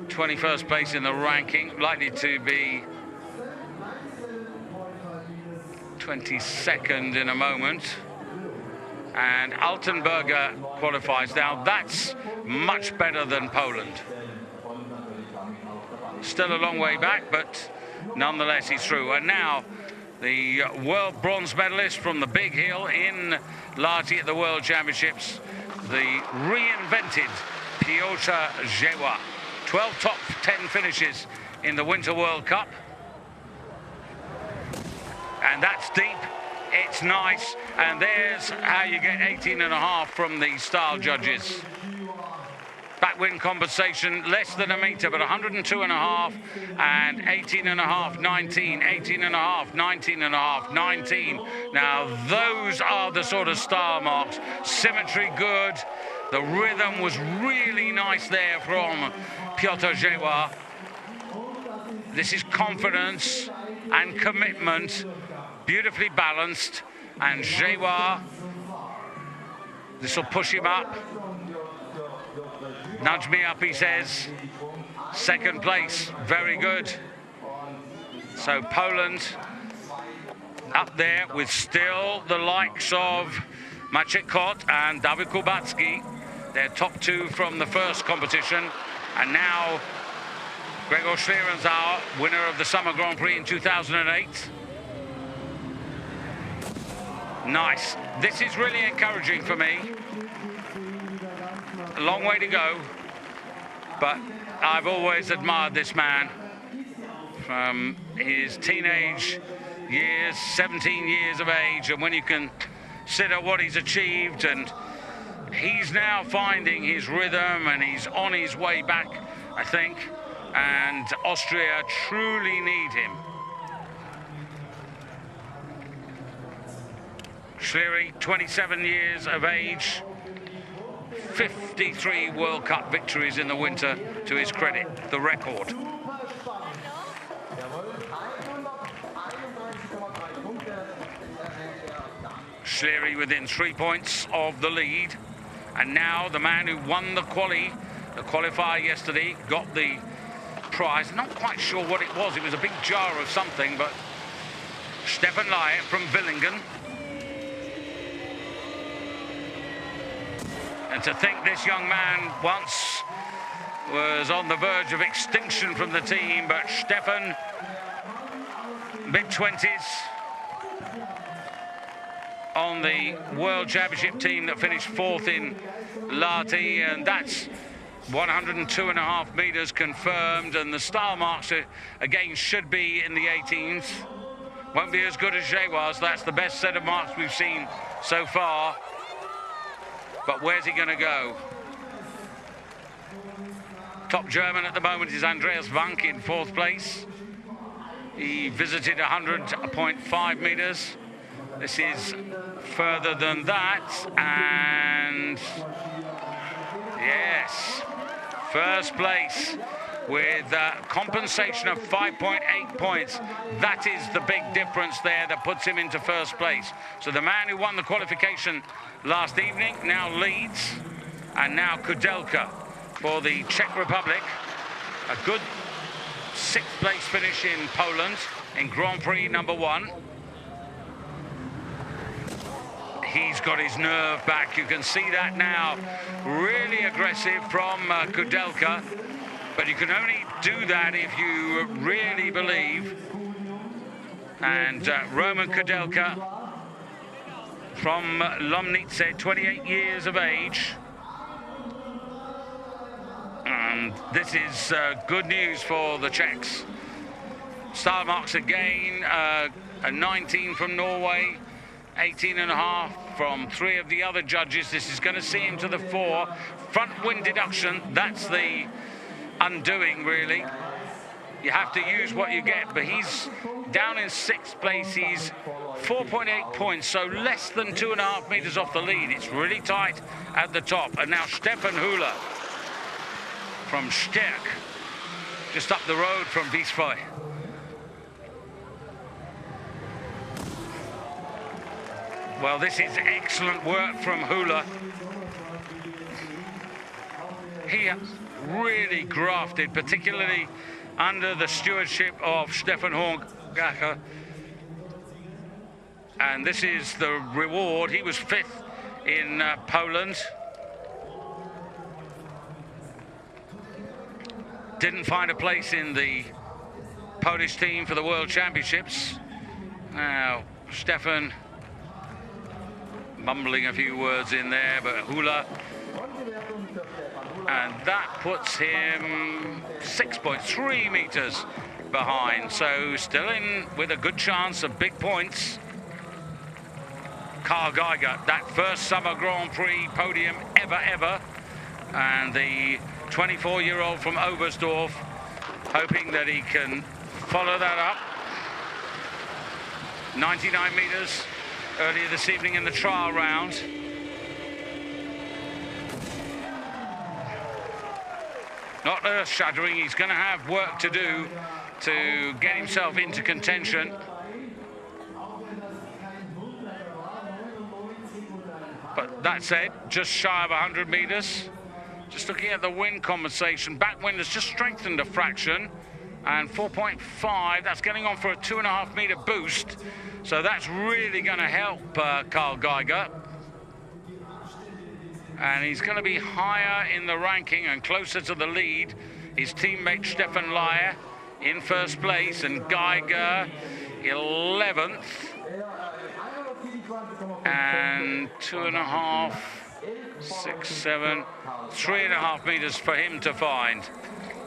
21st place in the ranking, likely to be 22nd in a moment. And Altenberger qualifies. Now that's much better than Poland. Still a long way back, but nonetheless he's through. And now the world bronze medalist from the big hill in Lahti at the World Championships, the reinvented Piotr Żeła. 12 top 10 finishes in the Winter World Cup. And that's deep, it's nice, and there's how you get 18.5 from the style judges. Backwind compensation, less than a meter, but 102.5 and 18.5, 19, 18.5, 19.5, 19. Now those are the sort of style marks. Symmetry good. The rhythm was really nice there from Piotr Żeła. This is confidence and commitment, beautifully balanced, and Żeła, this will push him up. Nudge me up, he says. 2nd place, very good. So Poland up there with still the likes of Maciej Kot and Dawid Kubacki. They're top 2 from the first competition. And now Gregor Schlierenzauer, winner of the Summer Grand Prix in 2008. Nice. This is really encouraging for me. A long way to go, but I've always admired this man from his teenage years, 17 years of age, and when you consider what he's achieved, and he's now finding his rhythm and he's on his way back, I think, and Austria truly need him. Schlery, 27 years of age, 53 World Cup victories in the winter to his credit, the record. Schlery within 3 points of the lead. And now the man who won the qualifier yesterday, got the prize. Not quite sure what it was. It was a big jar of something, but Stefan Laie from Villingen. And to think this young man once was on the verge of extinction from the team, but Stefan, mid-20s, on the World Championship team that finished 4th in Lahti, and that's 102.5 meters confirmed, and the style marks again should be in the 18s. Won't be as good as Żeła's. That's the best set of marks we've seen so far. But where's he going to go? Top German at the moment is Andreas Wank in 4th place. He visited 100.5 meters. This is further than that, and yes, 1st place with compensation of 5.8 points. That is the big difference there that puts him into 1st place. So the man who won the qualification last evening now leads, and now Kudelka for the Czech Republic. A good 6th place finish in Poland in Grand Prix number 1. He's got his nerve back. You can see that now. Really aggressive from Kudelka. But you can only do that if you really believe. And Roman Kudelka from Lomnice, 28 years of age. And this is good news for the Czechs. Style marks again, a 19 from Norway, 18.5 from 3 of the other judges. This is going to see him to the 4. Front wind deduction, that's the undoing, really. You have to use what you get, but he's down in 6th place. He's 4.8 points, so less than 2.5 meters off the lead. It's really tight at the top. And now Stefan Hula from Sterk, just up the road from Visvoy. Well, this is excellent work from Hula. He really grafted, particularly under the stewardship of Stefan Horngacher. And this is the reward. He was 5th in Poland. Didn't find a place in the Polish team for the World Championships. Now, Stefan mumbling a few words in there, but Hula, and that puts him 6.3 meters behind, so still in with a good chance of big points. Karl Geiger, that first Summer Grand Prix podium ever, and the 24-year-old from Oberstdorf, hoping that he can follow that up. 99 meters earlier this evening in the trial round. Not earth-shattering. He's going to have work to do to get himself into contention. But that said, just shy of 100 meters. Just looking at the wind compensation, backwind has just strengthened a fraction, and 4.5, that's getting on for a 2.5 meter boost. So that's really going to help Karl Geiger. And he's going to be higher in the ranking and closer to the lead. His teammate Stefan Laie in 1st place, and Geiger 11th. And 2.5, 6, 7, 3.5 meters for him to find.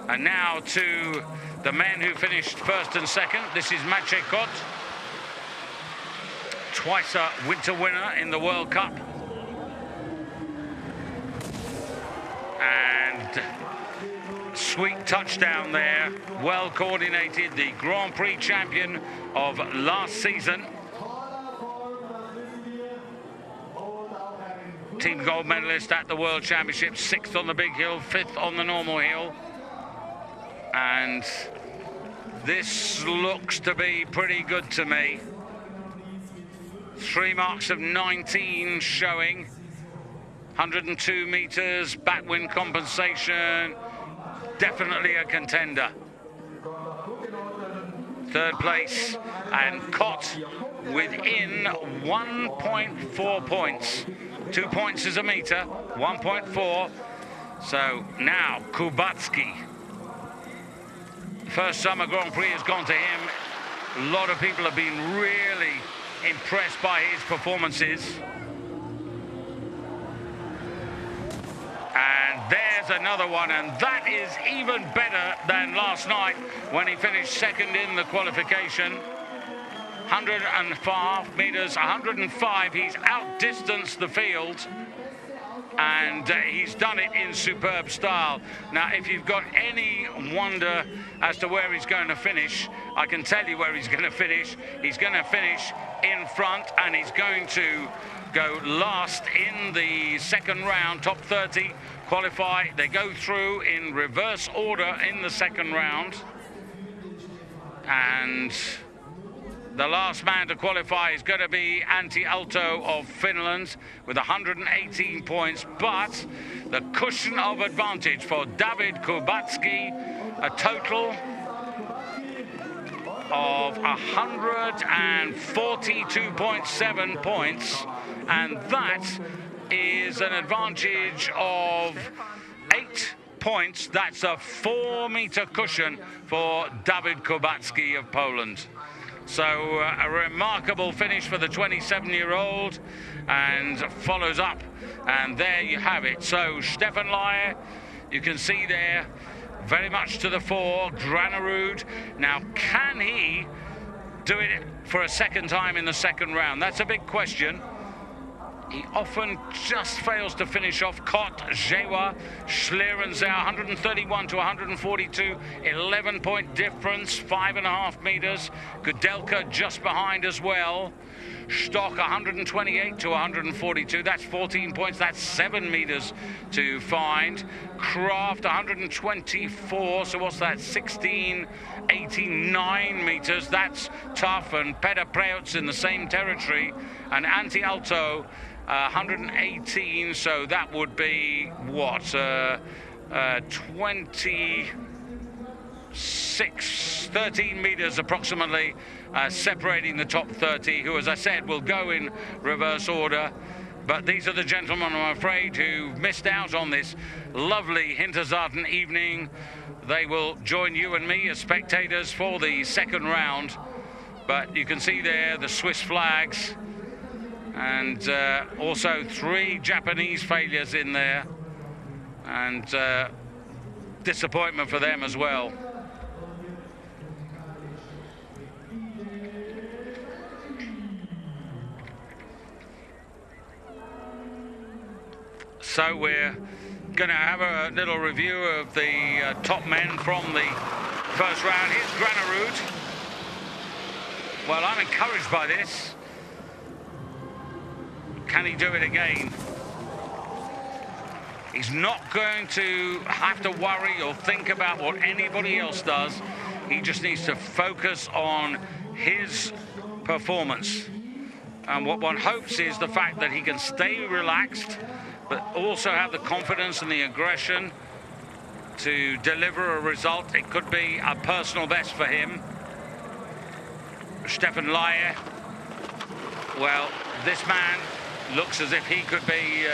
And now to the men who finished 1st and 2nd. This is Maciej Kot, twice a winter winner in the World Cup. And sweet touchdown there, well coordinated, the Grand Prix champion of last season. Team gold medalist at the World Championships, 6th on the big hill, 5th on the normal hill. And this looks to be pretty good to me. 3 marks of 19 showing. 102 meters, backwind compensation, definitely a contender. 3rd place, and Kot within 1.4 points. 2 points is a meter, 1.4. So now Kubacki. First Summer Grand Prix has gone to him. A lot of people have been really impressed by his performances. And there's another one, and that is even better than last night when he finished 2nd in the qualification. 105 meters, 105. He's outdistanced the field, and he's done it in superb style. Now, if you've got any wonder as to where he's going to finish, I can tell you where he's going to finish. He's going to finish in front, and he's going to go last in the 2nd round. Top 30 qualify. They go through in reverse order in the 2nd round. And the last man to qualify is going to be Antti Aalto of Finland with 118 points. But the cushion of advantage for David Kubacki, a total of 142.7 points, and that is an advantage of 8 points. That's a 4 meter cushion for David Kubacki of Poland. So a remarkable finish for the 27-year-old, and follows up, and there you have it. So Stefan Laie, you can see there, very much to the fore. Granerud, now can he do it for a second time in the second round? That's a big question. He often just fails to finish off. Kot, Jewa, Schlierenzau, 131 to 142, 11-point difference, 5.5 meters. Kudelka just behind as well. Stock 128 to 142, that's 14 points, that's 7 meters to find. Kraft 124, so what's that, 89 meters, that's tough. And Peter Preutz in the same territory, and Antti Alto 118, so that would be what, 13 meters approximately, separating the top 30, who, as I said, will go in reverse order. But these are the gentlemen, I'm afraid, who missed out on this lovely Hinterzarten evening. They will join you and me as spectators for the second round. But you can see there the Swiss flags, and also 3 Japanese failures in there, and disappointment for them as well. So we're going to have a little review of the top men from the first round. Here's Granerud. Well, I'm encouraged by this. Can he do it again? He's not going to have to worry or think about what anybody else does. He just needs to focus on his performance. And what one hopes is the fact that he can stay relaxed, but also have the confidence and the aggression to deliver a result. It could be a personal best for him. Stefan Laie, well, this man looks as if he could be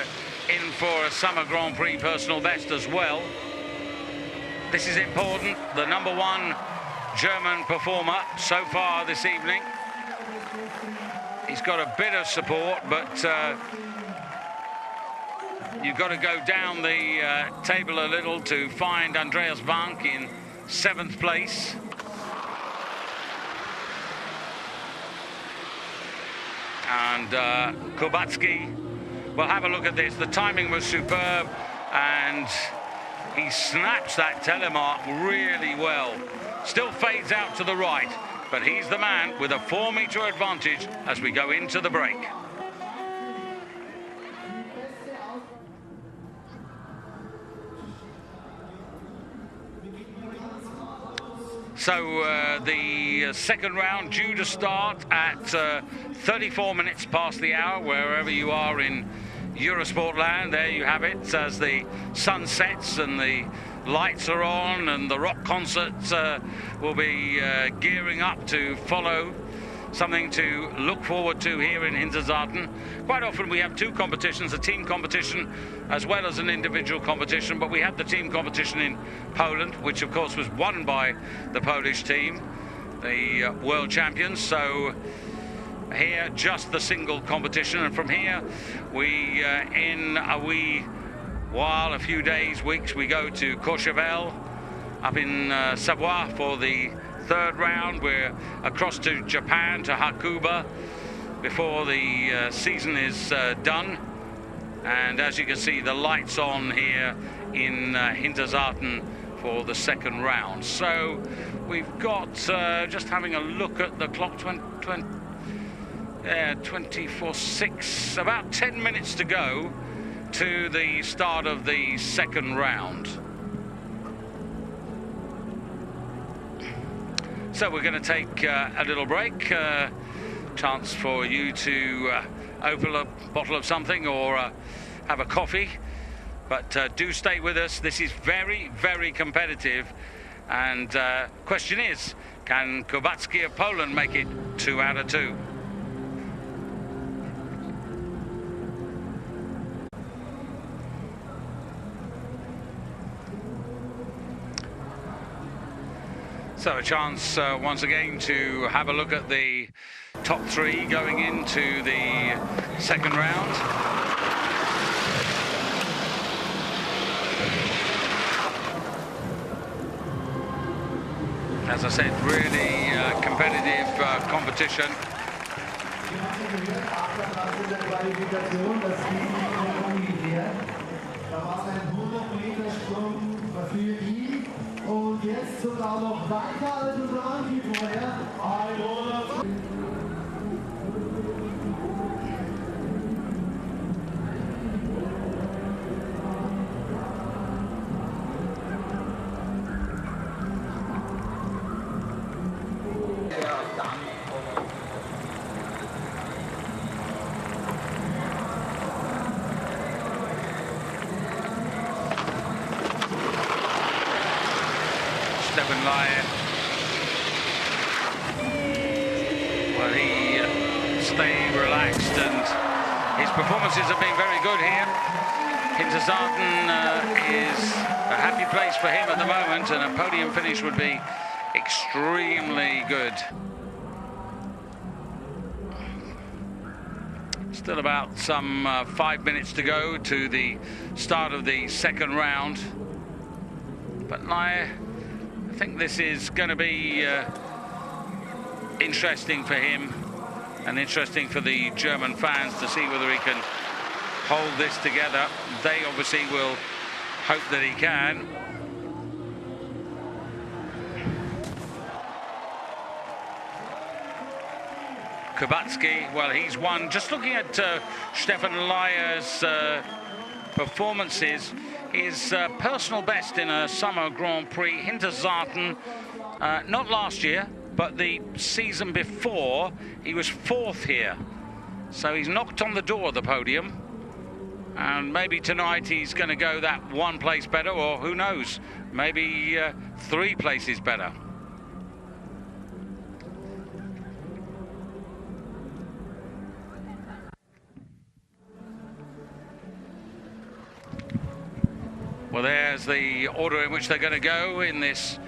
in for a Summer Grand Prix personal best as well. This is important. The #1 German performer so far this evening. He's got a bit of support, but you've got to go down the table a little to find Andreas Vank in 7th place. And Kubatski, well, have a look at this. The timing was superb, and he snaps that telemark really well. Still fades out to the right, but he's the man with a 4-meter advantage as we go into the break. So the second round due to start at 34 minutes past the hour, wherever you are in Eurosport land. There you have it, as the sun sets and the lights are on and the rock concert will be gearing up to follow. Something to look forward to here in Hinterzarten. Quite often we have 2 competitions, a team competition as well as an individual competition, but we had the team competition in Poland, which of course was won by the Polish team, the world champions. So here just the single competition, and from here we in a wee while, a few days, weeks, we go to Courchevel up in Savoie for the third round. We're across to Japan, to Hakuba, before the season is done. And as you can see, the lights on here in Hinterzarten for the second round. So we've got, just having a look at the clock, 24:06, about 10 minutes to go to the start of the second round. So we're going to take a little break, chance for you to open a bottle of something or have a coffee, but do stay with us. This is very, very competitive, and question is, can Kubatski of Poland make it 2 out of 2? So a chance once again to have a look at the top three going into the second round. As I said, really competitive competition. Und jetzt sogar noch weiter als unsere wie vorher. Stefan Lyon. Well, he stayed relaxed and his performances have been very good here. Hinterzarten is a happy place for him at the moment, and a podium finish would be extremely good. Still about some 5 minutes to go to the start of the second round. But I think this is going to be interesting for him and interesting for the German fans to see whether he can hold this together. They obviously will hope that he can. Kubatski, well, he's won. Just looking at Stefan Lyer's performances, his personal best in a summer Grand Prix, Hinterzarten, not last year, but the season before, he was 4th here. So he's knocked on the door of the podium. And maybe tonight he's going to go that 1 place better, or who knows, maybe 3 places better. Well, there's the order in which they're going to go in this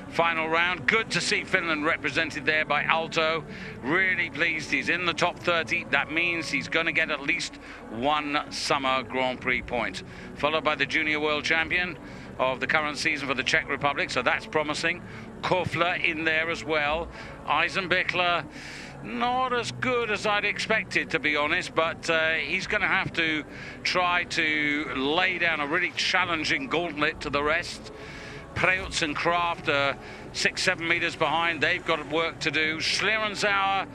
final round. Good to see Finland represented there by Alto. Really pleased he's in the top 30. That means he's going to get at least 1 summer Grand Prix point. Followed by the junior world champion of the current season for the Czech Republic, so that's promising. Kofler in there as well. Eisenbichler, not as good as I'd expected, to be honest, but he's going to have to try to lay down a really challenging gauntlet to the rest. Preutz and Kraft are 6-7 meters behind. They've got work to do. Schlierenzauer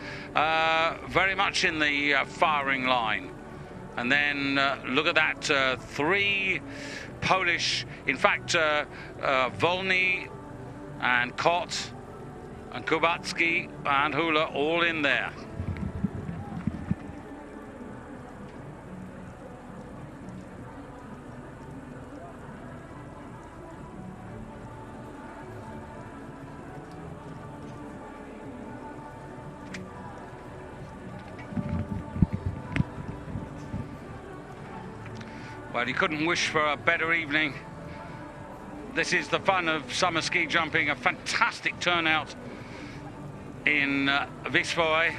very much in the firing line. And then look at that, 3 Polish, in fact, Wolny and Kot and Kubatski and Hula all in there. Well, you couldn't wish for a better evening. This is the fun of summer ski jumping, a fantastic turnout in Visvoy.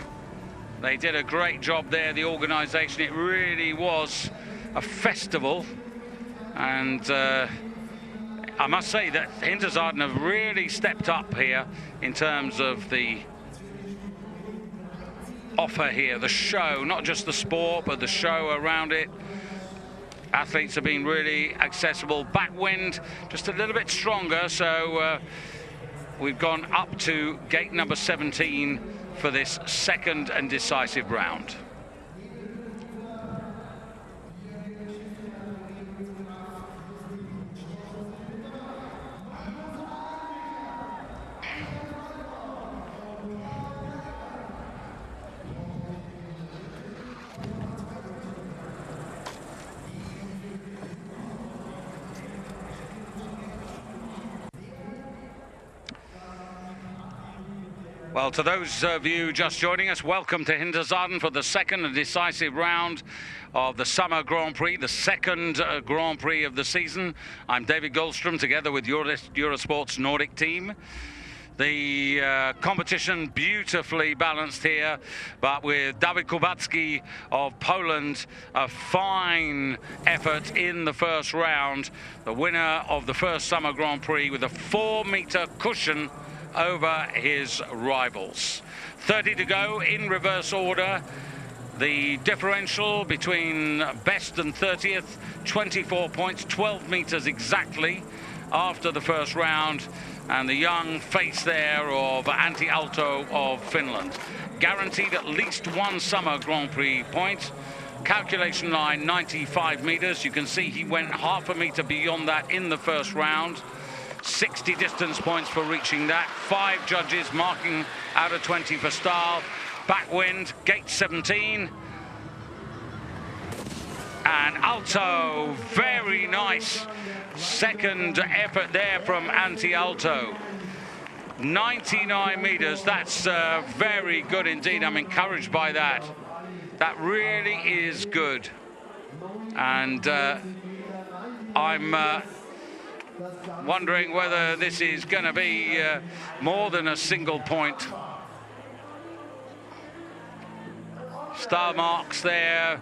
They did a great job there, the organisation. It really was a festival. And I must say that Hinterzarten have really stepped up here in terms of the offer here, the show, not just the sport, but the show around it. Athletes have been really accessible. Backwind just a little bit stronger, so we've gone up to gate number 17 for this second and decisive round. Well, to those of you just joining us, welcome to Hinterzarten for the second and decisive round of the Summer Grand Prix, the second Grand Prix of the season. I'm David Goldstrom, together with Eurosport's Nordic team. The competition beautifully balanced here, but with Dawid Kubacki of Poland, a fine effort in the first round. The winner of the first Summer Grand Prix with a 4-meter cushion over his rivals. 30 to go in reverse order. The differential between best and 30th, 24 points, 12 meters exactly after the first round. And the young face there of Antti Aalto of Finland. Guaranteed at least one Summer Grand Prix point. Calculation line 95 meters. You can see he went half a meter beyond that in the first round. 60 distance points for reaching that. 5 judges marking out of 20 for Stahl. Backwind, gate 17. And Aalto, very nice second effort there from Antti Aalto. 99 meters, that's very good indeed. I'm encouraged by that. That really is good. And I'm wondering whether this is going to be more than a single point. Star marks there,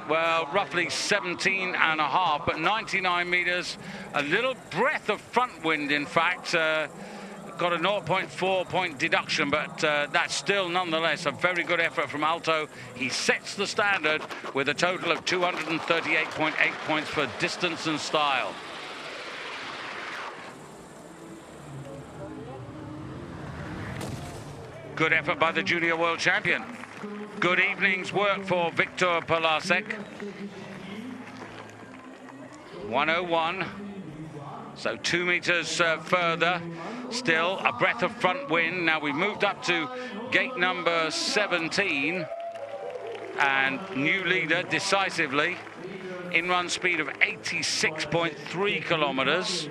well, roughly 17 and a half, but 99 meters, a little breath of front wind, in fact. Got a 0.4 point deduction, but that's still nonetheless a very good effort from Aalto. He sets the standard with a total of 238.8 points for distance and style. Good effort by the junior world champion. Good evening's work for Victor Polasek. 101. So 2 meters further. Still a breath of front wind. Now we've moved up to gate number 17. And new leader decisively. In-run speed of 86.3 kilometers.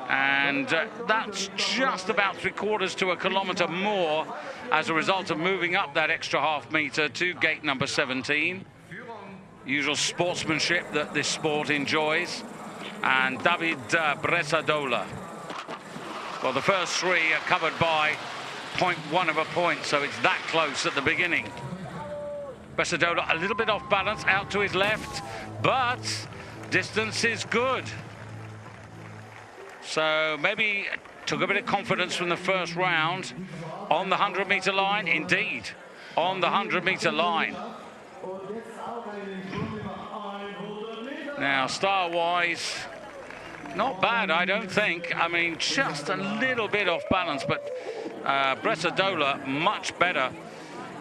And that's just about 3/4 to a kilometer more as a result of moving up that extra half meter to gate number 17. Usual sportsmanship that this sport enjoys. And David Bresadola. Well, the first 3 are covered by 0.1 of a point, so it's that close at the beginning. Bresadola a little bit off balance, out to his left, but distance is good. So maybe took a bit of confidence from the first round. On the 100-meter line, indeed, on the 100-meter line. Now, star-wise, not bad, I don't think. I mean, just a little bit off balance, but Bresadola much better.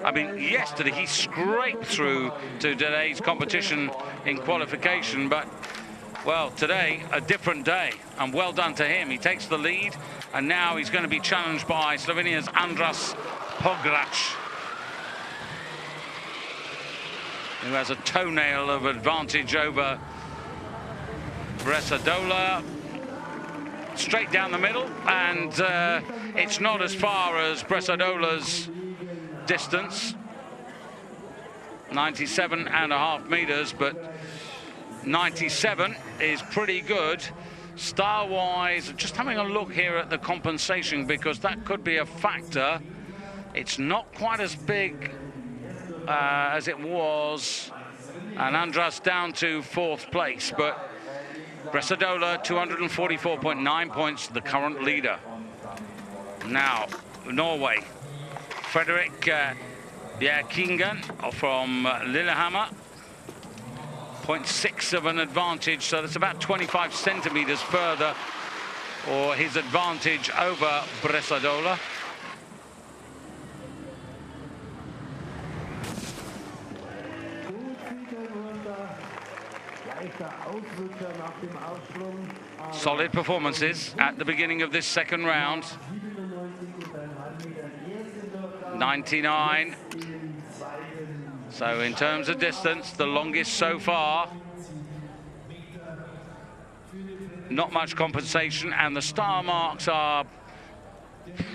I mean, yesterday he scraped through to today's competition in qualification, but well, today, a different day, and well done to him. He takes the lead, and now he's going to be challenged by Slovenia's Andras Pograc, who has a toenail of advantage over Bresadola. Straight down the middle, and it's not as far as Bresadola's distance. 97.5 meters, but 97 is pretty good. Star-wise, just having a look here at the compensation, because that could be a factor. It's not quite as big as it was, and Andras down to 4th place, but Bresadola 244.9 points, the current leader. Now, Norway, Fredrik Bjerkingen from Lillehammer. 0.6 of an advantage, so that's about 25 centimeters further, or his advantage over Bresadola. Solid performances at the beginning of this second round. 99. So in terms of distance, the longest so far. Not much compensation, and the star marks are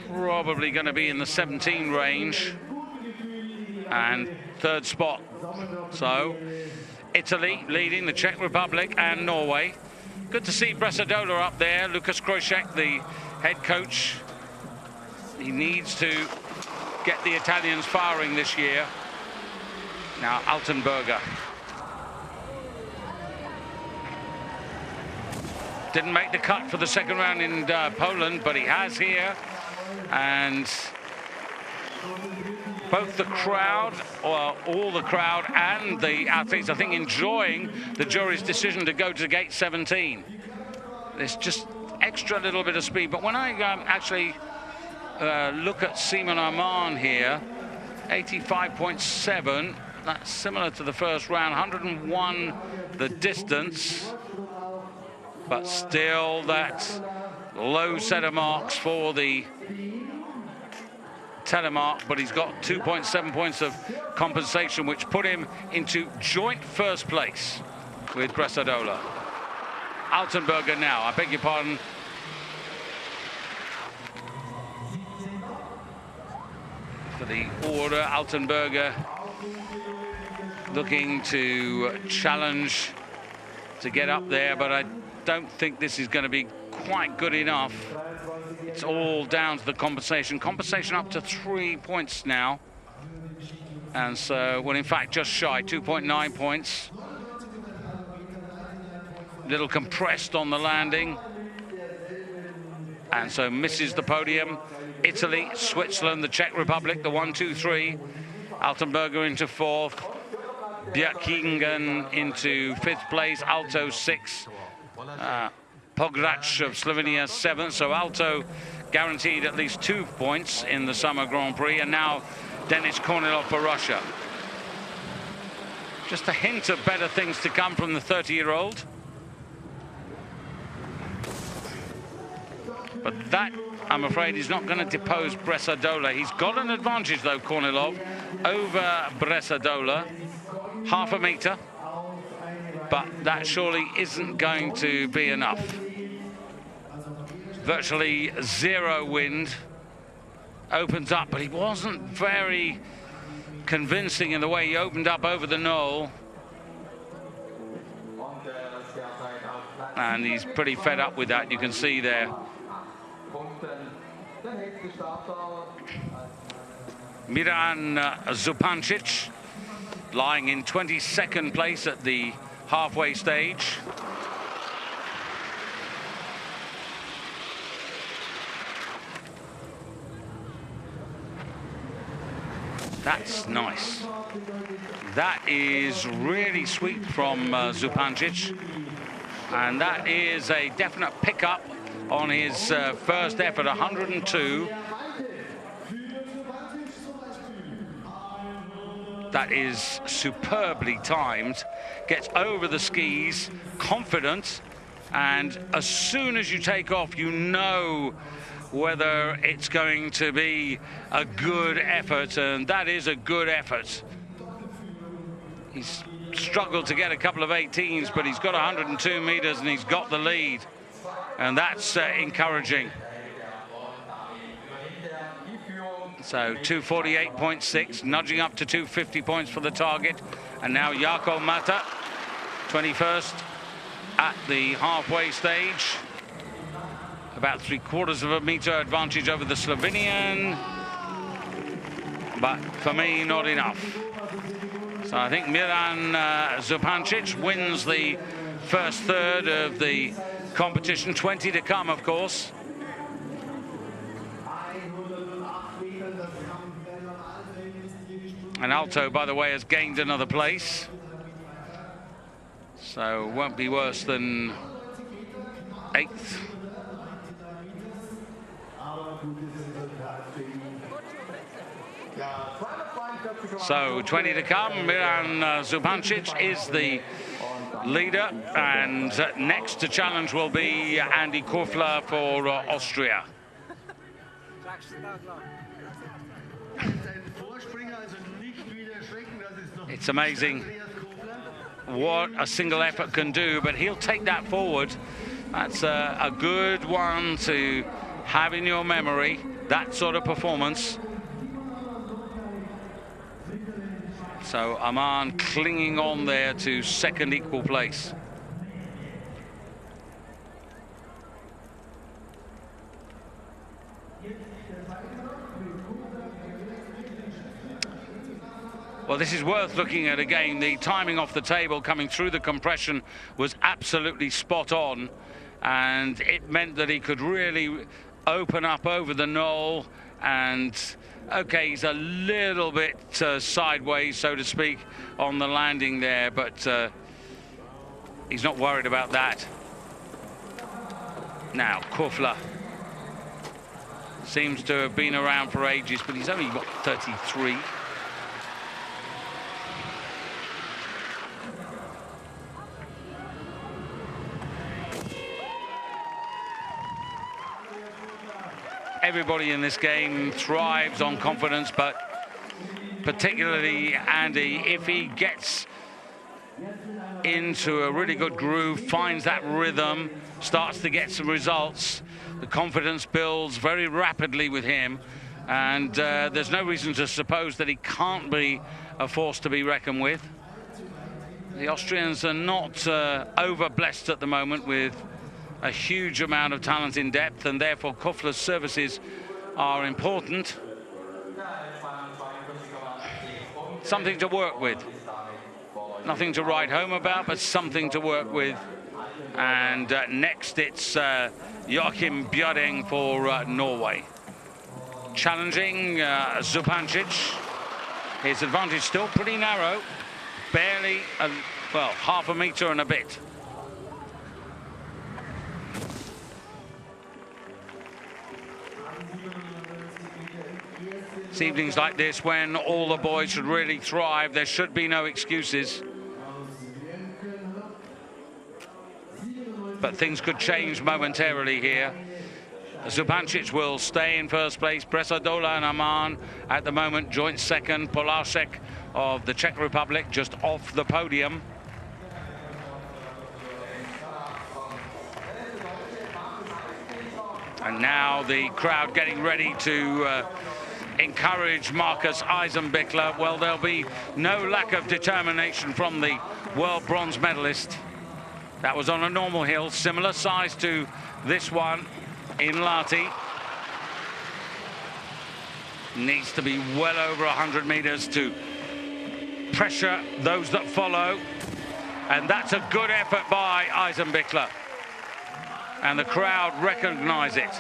probably going to be in the 17 range. And 3rd spot. So Italy leading the Czech Republic and Norway. Good to see Bresadola up there. Lukas Krojcek, the head coach He needs to get the Italians firing this year. Now Altenberger. Didn't make the cut for the second round in Poland, but he has here. And both the crowd, or all the crowd, and the athletes, I think, enjoying the jury's decision to go to gate 17. There's just extra little bit of speed. But when I actually look at Simon Armand here, 85.7, that's similar to the first round, 101 the distance. But still that low set of marks for the telemark, but he's got 2.7 points of compensation, which put him into joint first place with Bresadola. Altenberger now, I beg your pardon. For the order, Altenberger looking to challenge to get up there, but I don't think this is going to be quite good enough. It's all down to the compensation. Compensation up to 3 points now. And so, well, in fact, just shy, 2.9 points. Little compressed on the landing. And so misses the podium. Italy, Switzerland, the Czech Republic, the 1, 2, 3. Altenberger into fourth. Bjerkingen into fifth place. Alto 6. Pogač of Slovenia 7th. So Alto guaranteed at least 2 points in the Summer Grand Prix. And now Denis Kornilov for Russia. Just a hint of better things to come from the 30-year-old. But that, I'm afraid, is not going to depose Bresadola. He's got an advantage, though, Kornilov, over Bresadola. Half a meter. But that surely isn't going to be enough. Virtually zero wind. Opens up, but he wasn't very convincing in the way he opened up over the knoll. And he's pretty fed up with that, you can see there. Miran Zupancic lying in 22nd place at the halfway stage. That's nice. That is really sweet from Zupancic. And that is a definite pickup on his first effort, 102. That is superbly timed. Gets over the skis, confident, and as soon as you take off, you know whether it's going to be a good effort, and that is a good effort. He's struggled to get a couple of 18s, but he's got 102 meters and he's got the lead, and that's encouraging. So 248.6, nudging up to 250 points for the target. And now Jarkko Mata, 21st at the halfway stage. About 3/4 of a meter advantage over the Slovenian. But for me, not enough. So I think Miran Zupancic wins the first third of the competition. 20 to come, of course. And Alto, by the way, has gained another place. So won't be worse than 8th. So 20 to come. Miran Zupancic is the leader. And next to challenge will be Andy Kurfler for Austria. It's amazing what a single effort can do, but he'll take that forward. That's a good one to have in your memory, that sort of performance. So Aman clinging on there to second equal place. Well, this is worth looking at again. The timing off the table coming through the compression was absolutely spot on, and it meant that he could really open up over the knoll. And okay, he's a little bit sideways, so to speak, on the landing there, but he's not worried about that. Now, Kufler seems to have been around for ages, but he's only got 33. Everybody in this game thrives on confidence, but particularly Andy, if he gets into a really good groove, finds that rhythm, starts to get some results, the confidence builds very rapidly with him, and there's no reason to suppose that he can't be a force to be reckoned with. The Austrians are not over-blessed at the moment with a huge amount of talent in depth, and therefore Kufler's services are important. Something to work with. Nothing to write home about, but something to work with. And next it's Joachim Bjørning for Norway. Challenging Zupancic. His advantage still pretty narrow. Barely, well, half a meter and a bit. It's evenings like this when all the boys should really thrive. There should be no excuses. But things could change momentarily here. Zupancic will stay in first place. Bresadola and Aman at the moment joint second. Polášek of the Czech Republic just off the podium. And now the crowd getting ready to encourage Marcus Eisenbichler. Well, there'll be no lack of determination from the world bronze medalist. That was on a normal hill, similar size to this one in Lahti. Needs to be well over 100 meters to pressure those that follow. And that's a good effort by Eisenbichler. And the crowd recognize it.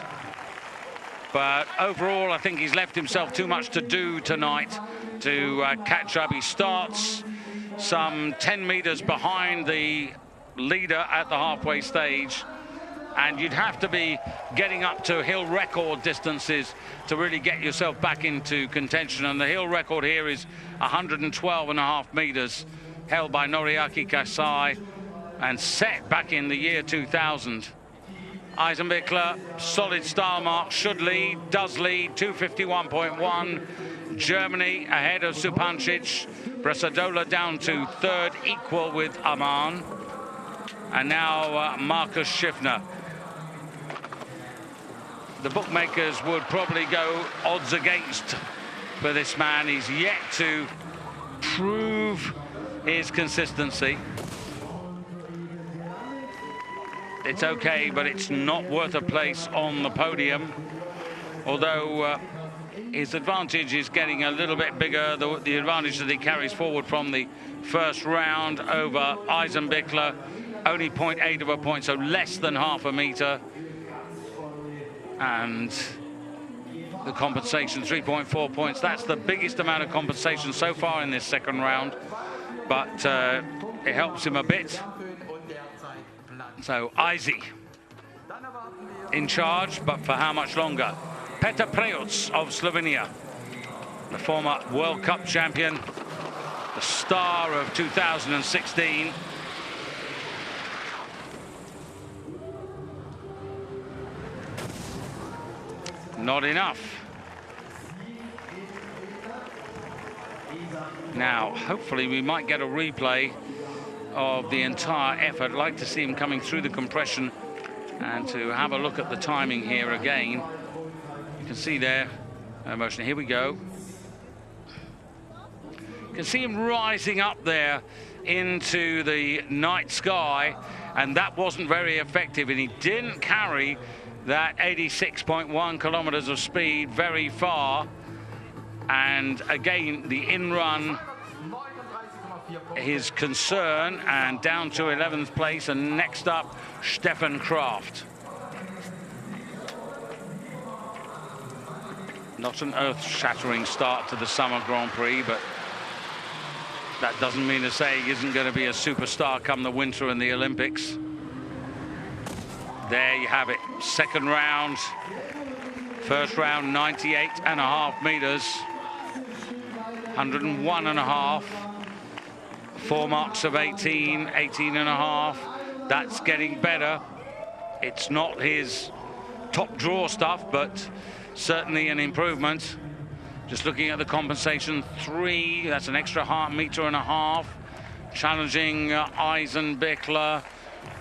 But overall, I think he's left himself too much to do tonight to catch up. He starts some 10 meters behind the leader at the halfway stage, and you'd have to be getting up to hill record distances to really get yourself back into contention. And the hill record here is 112.5 meters, held by Noriaki Kasai and set back in the year 2000. Eisenbichler, solid style mark, should lead, does lead, 251.1. Germany ahead of Zupancic. Bresadola down to third, equal with Aman. And now Markus Schiffner. The bookmakers would probably go odds against for this man. He's yet to prove his consistency. It's okay, but it's not worth a place on the podium. Although his advantage is getting a little bit bigger, the advantage that he carries forward from the first round over Eisenbichler, only 0.8 of a point, so less than half a meter. And the compensation, 3.4 points. That's the biggest amount of compensation so far in this second round, but it helps him a bit. So Eisi in charge, but for how much longer? Petr Prejoc of Slovenia, the former World Cup champion, the star of 2016. Not enough. Now, hopefully we might get a replay of the entire effort. I'd like to see him coming through the compression and to have a look at the timing here again. You can see there, motion. Here we go. You can see him rising up there into the night sky, and that wasn't very effective, and he didn't carry that 86.1 kilometers of speed very far. And again, the in-run his concern, and down to 11th place. And next up, Stefan Kraft. Not an earth-shattering start to the Summer Grand Prix, but that doesn't mean to say he isn't going to be a superstar come the winter in the Olympics. There you have it, second round. First round, 98.5 meters, 101.5. 4 marks of 18, 18.5. That's getting better. It's not his top draw stuff, but certainly an improvement. Just looking at the compensation, 3, that's an extra meter and a half. Challenging Eisenbichler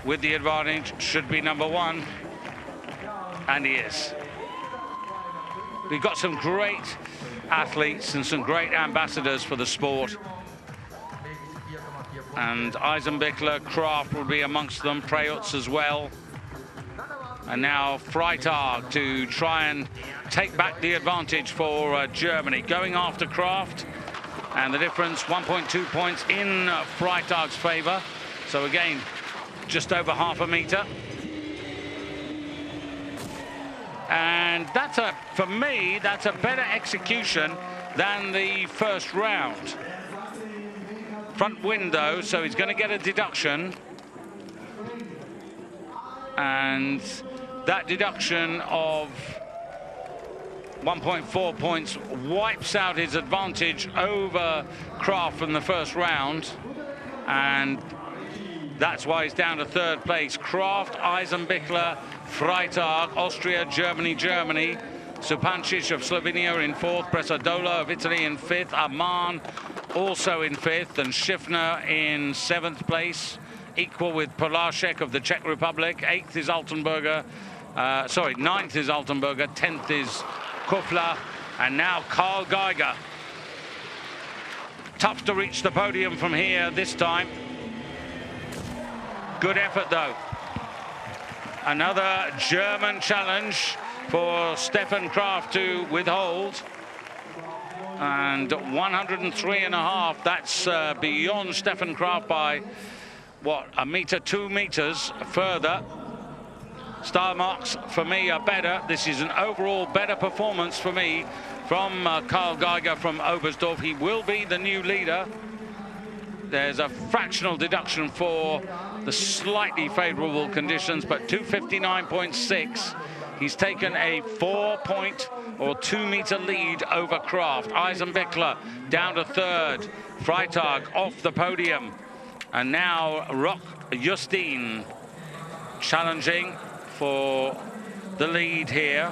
with the advantage, should be number 1. And he is. We've got some great athletes and some great ambassadors for the sport. And Eisenbichler, Kraft will be amongst them, Preyutz as well. And now Freitag to try and take back the advantage for Germany. Going after Kraft, and the difference 1.2 points in Freitag's favor. So again, just over half a meter. And that's for me, that's a better execution than the first round. Front window, so he's going to get a deduction. And that deduction of 1.4 points wipes out his advantage over Kraft from the first round. And that's why he's down to 3rd place. Kraft, Eisenbichler, Freitag, Austria, Germany, Supancic of Slovenia in 4th, Presadola of Italy in 5th, Aman also in 5th, and Schiffner in 7th place, equal with Polášek of the Czech Republic. 8th is Altenberger, 9th is Altenberger, 10th is Kufler, and now Karl Geiger. Tough to reach the podium from here this time. Good effort though. Another German challenge for Stefan Kraft to withhold. And 103.5, that's beyond Stefan Kraft by, what, a meter, 2 meters further. Star marks for me are better. This is an overall better performance for me from Karl Geiger from Oberstdorf. He will be the new leader. There's a fractional deduction for the slightly favorable conditions, but 259.6. He's taken a 4-point or 2-meter lead over Kraft. Eisenbichler down to 3rd. Freitag off the podium. And now Rock Justin challenging for the lead here.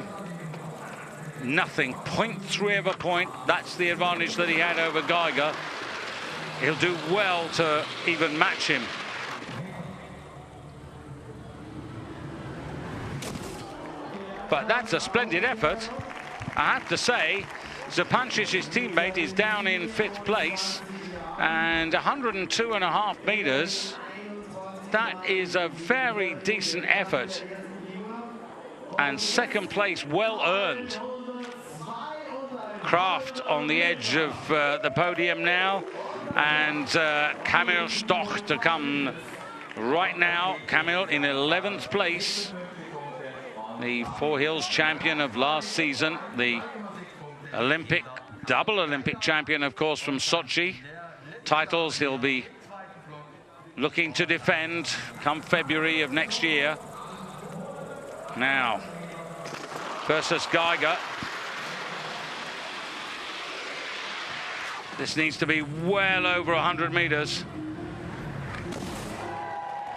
Nothing, 0.3 of a point. That's the advantage that he had over Geiger. He'll do well to even match him. But that's a splendid effort. I have to say, Zupancic's teammate is down in 5th place, and 102.5 meters. That is a very decent effort. And 2nd place, well earned. Kraft on the edge of the podium now, and Kamil Stoch to come right now. Kamil in 11th place. The Four Hills champion of last season, the double Olympic champion, of course, from Sochi. Titles he'll be looking to defend come February of next year. Now, versus Geiger. This needs to be well over 100 meters.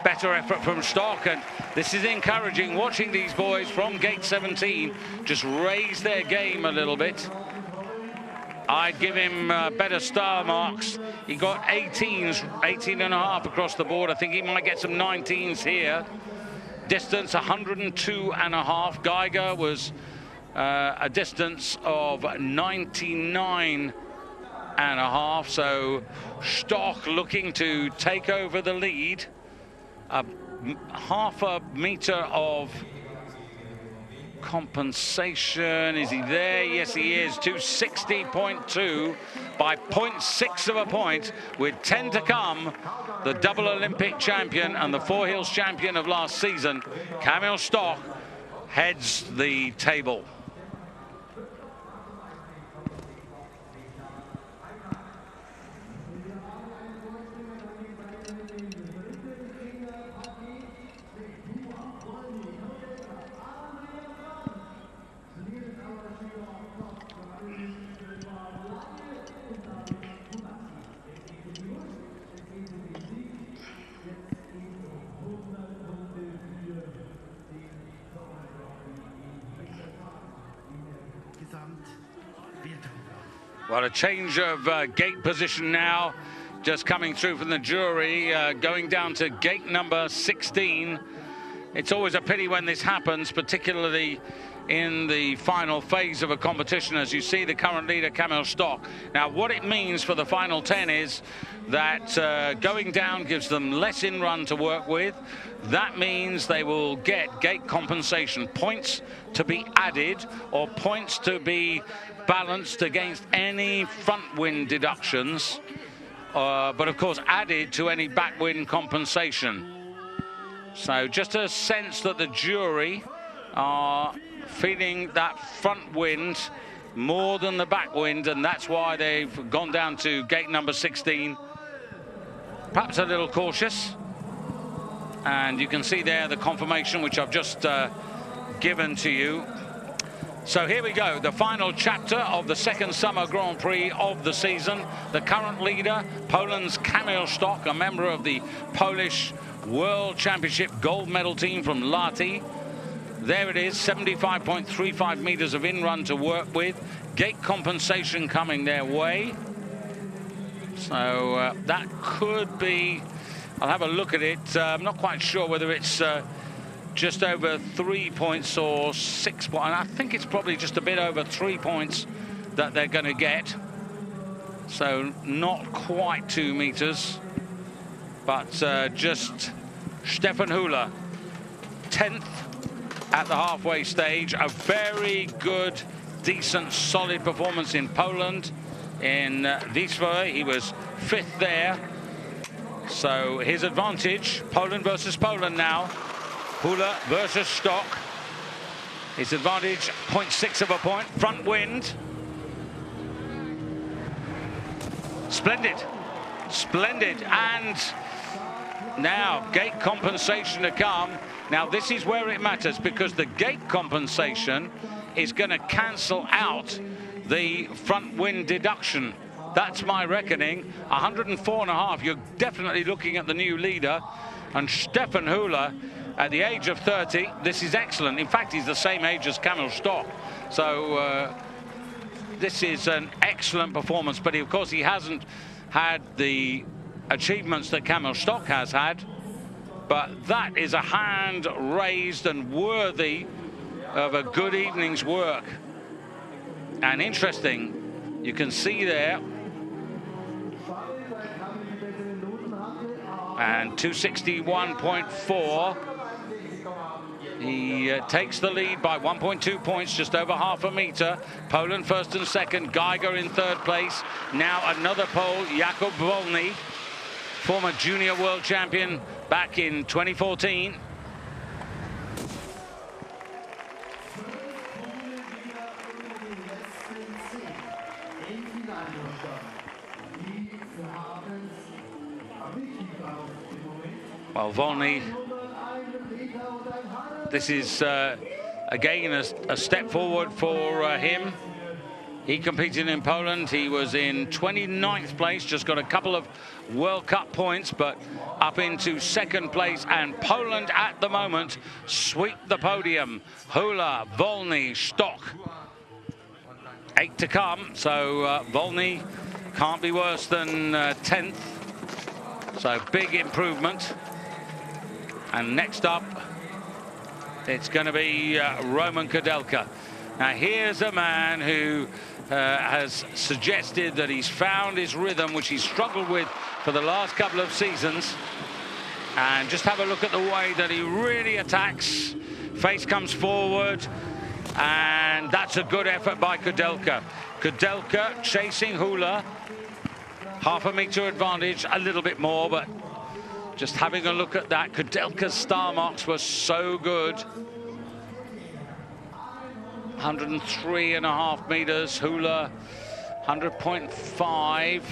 Better effort from Stoch, and this is encouraging, watching these boys from gate 17 just raise their game a little bit. I'd give him better star marks. He got 18s, 18.5 across the board. I think he might get some 19s here. Distance 102.5. Geiger was a distance of 99.5. So Stoch looking to take over the lead. Half a meter of compensation. Is he there? Yes, he is. 260.2 by 0.6 of a point with 10 to come. The double Olympic champion and the Four Hills champion of last season, Kamil Stoch, heads the table. Well, a change of gate position now, just coming through from the jury, going down to gate number 16. It's always a pity when this happens, particularly in the final phase of a competition, as you see the current leader, Kamil Stoch. Now, what it means for the final 10 is that going down gives them less in-run to work with. That means they will get gate compensation, points to be added or points to be balanced against any front wind deductions, but of course added to any back wind compensation. So just a sense that the jury are feeling that front wind more than the back wind, and that's why they've gone down to gate number 16. Perhaps a little cautious. And you can see there the confirmation, which I've just given to you. So here we go, the final chapter of the second Summer Grand Prix of the season. The current leader, Poland's Kamil Stoch, a member of the Polish World Championship gold medal team from Lati. There it is, 75.35 meters of in-run to work with. Gate compensation coming their way. So that could be, I'll have a look at it. I'm not quite sure whether it's just over 3 points or 6 points. And I think it's probably just a bit over 3 points that they're going to get. So not quite 2 meters, but just Stefan Hula, 10th at the halfway stage. A very good, decent, solid performance in Poland. In Wisła, he was 5th there. So his advantage, Poland versus Poland now. Hula versus Stoch. His advantage, 0.6 of a point. Front wind. Splendid. Splendid. And now gate compensation to come. Now this is where it matters, because the gate compensation is going to cancel out the front wind deduction. That's my reckoning. 104.5. You're definitely looking at the new leader. And Stefan Hula, at the age of 30, this is excellent. In fact, he's the same age as Kamil Stoch. So this is an excellent performance. But of course, he hasn't had the achievements that Kamil Stoch has had. But that is a hand raised and worthy of a good evening's work. And interesting, you can see there. And 261.4. He takes the lead by 1.2 points, just over half a meter. Poland first and second, Geiger in third place. Now another Pole, Jakub Wolny, former junior world champion back in 2014. Well, Wolny, this is again a step forward for him. He competed in Poland. He was in 29th place, just got a couple of World Cup points, but up into second place. And Poland at the moment sweep the podium. Hula, Wolny, Stoch. 8 to come, so Wolny can't be worse than 10th. So big improvement. And next up, it's going to be Roman Kudelka. Now here's a man who has suggested that he's found his rhythm, which he's struggled with for the last couple of seasons. And just have a look at the way that he really attacks. Face comes forward. And that's a good effort by Kudelka. Kudelka chasing Hula. Half a meter advantage, a little bit more, but just having a look at that, Kudelka's star marks were so good. 103.5 meters, Hula 100.5.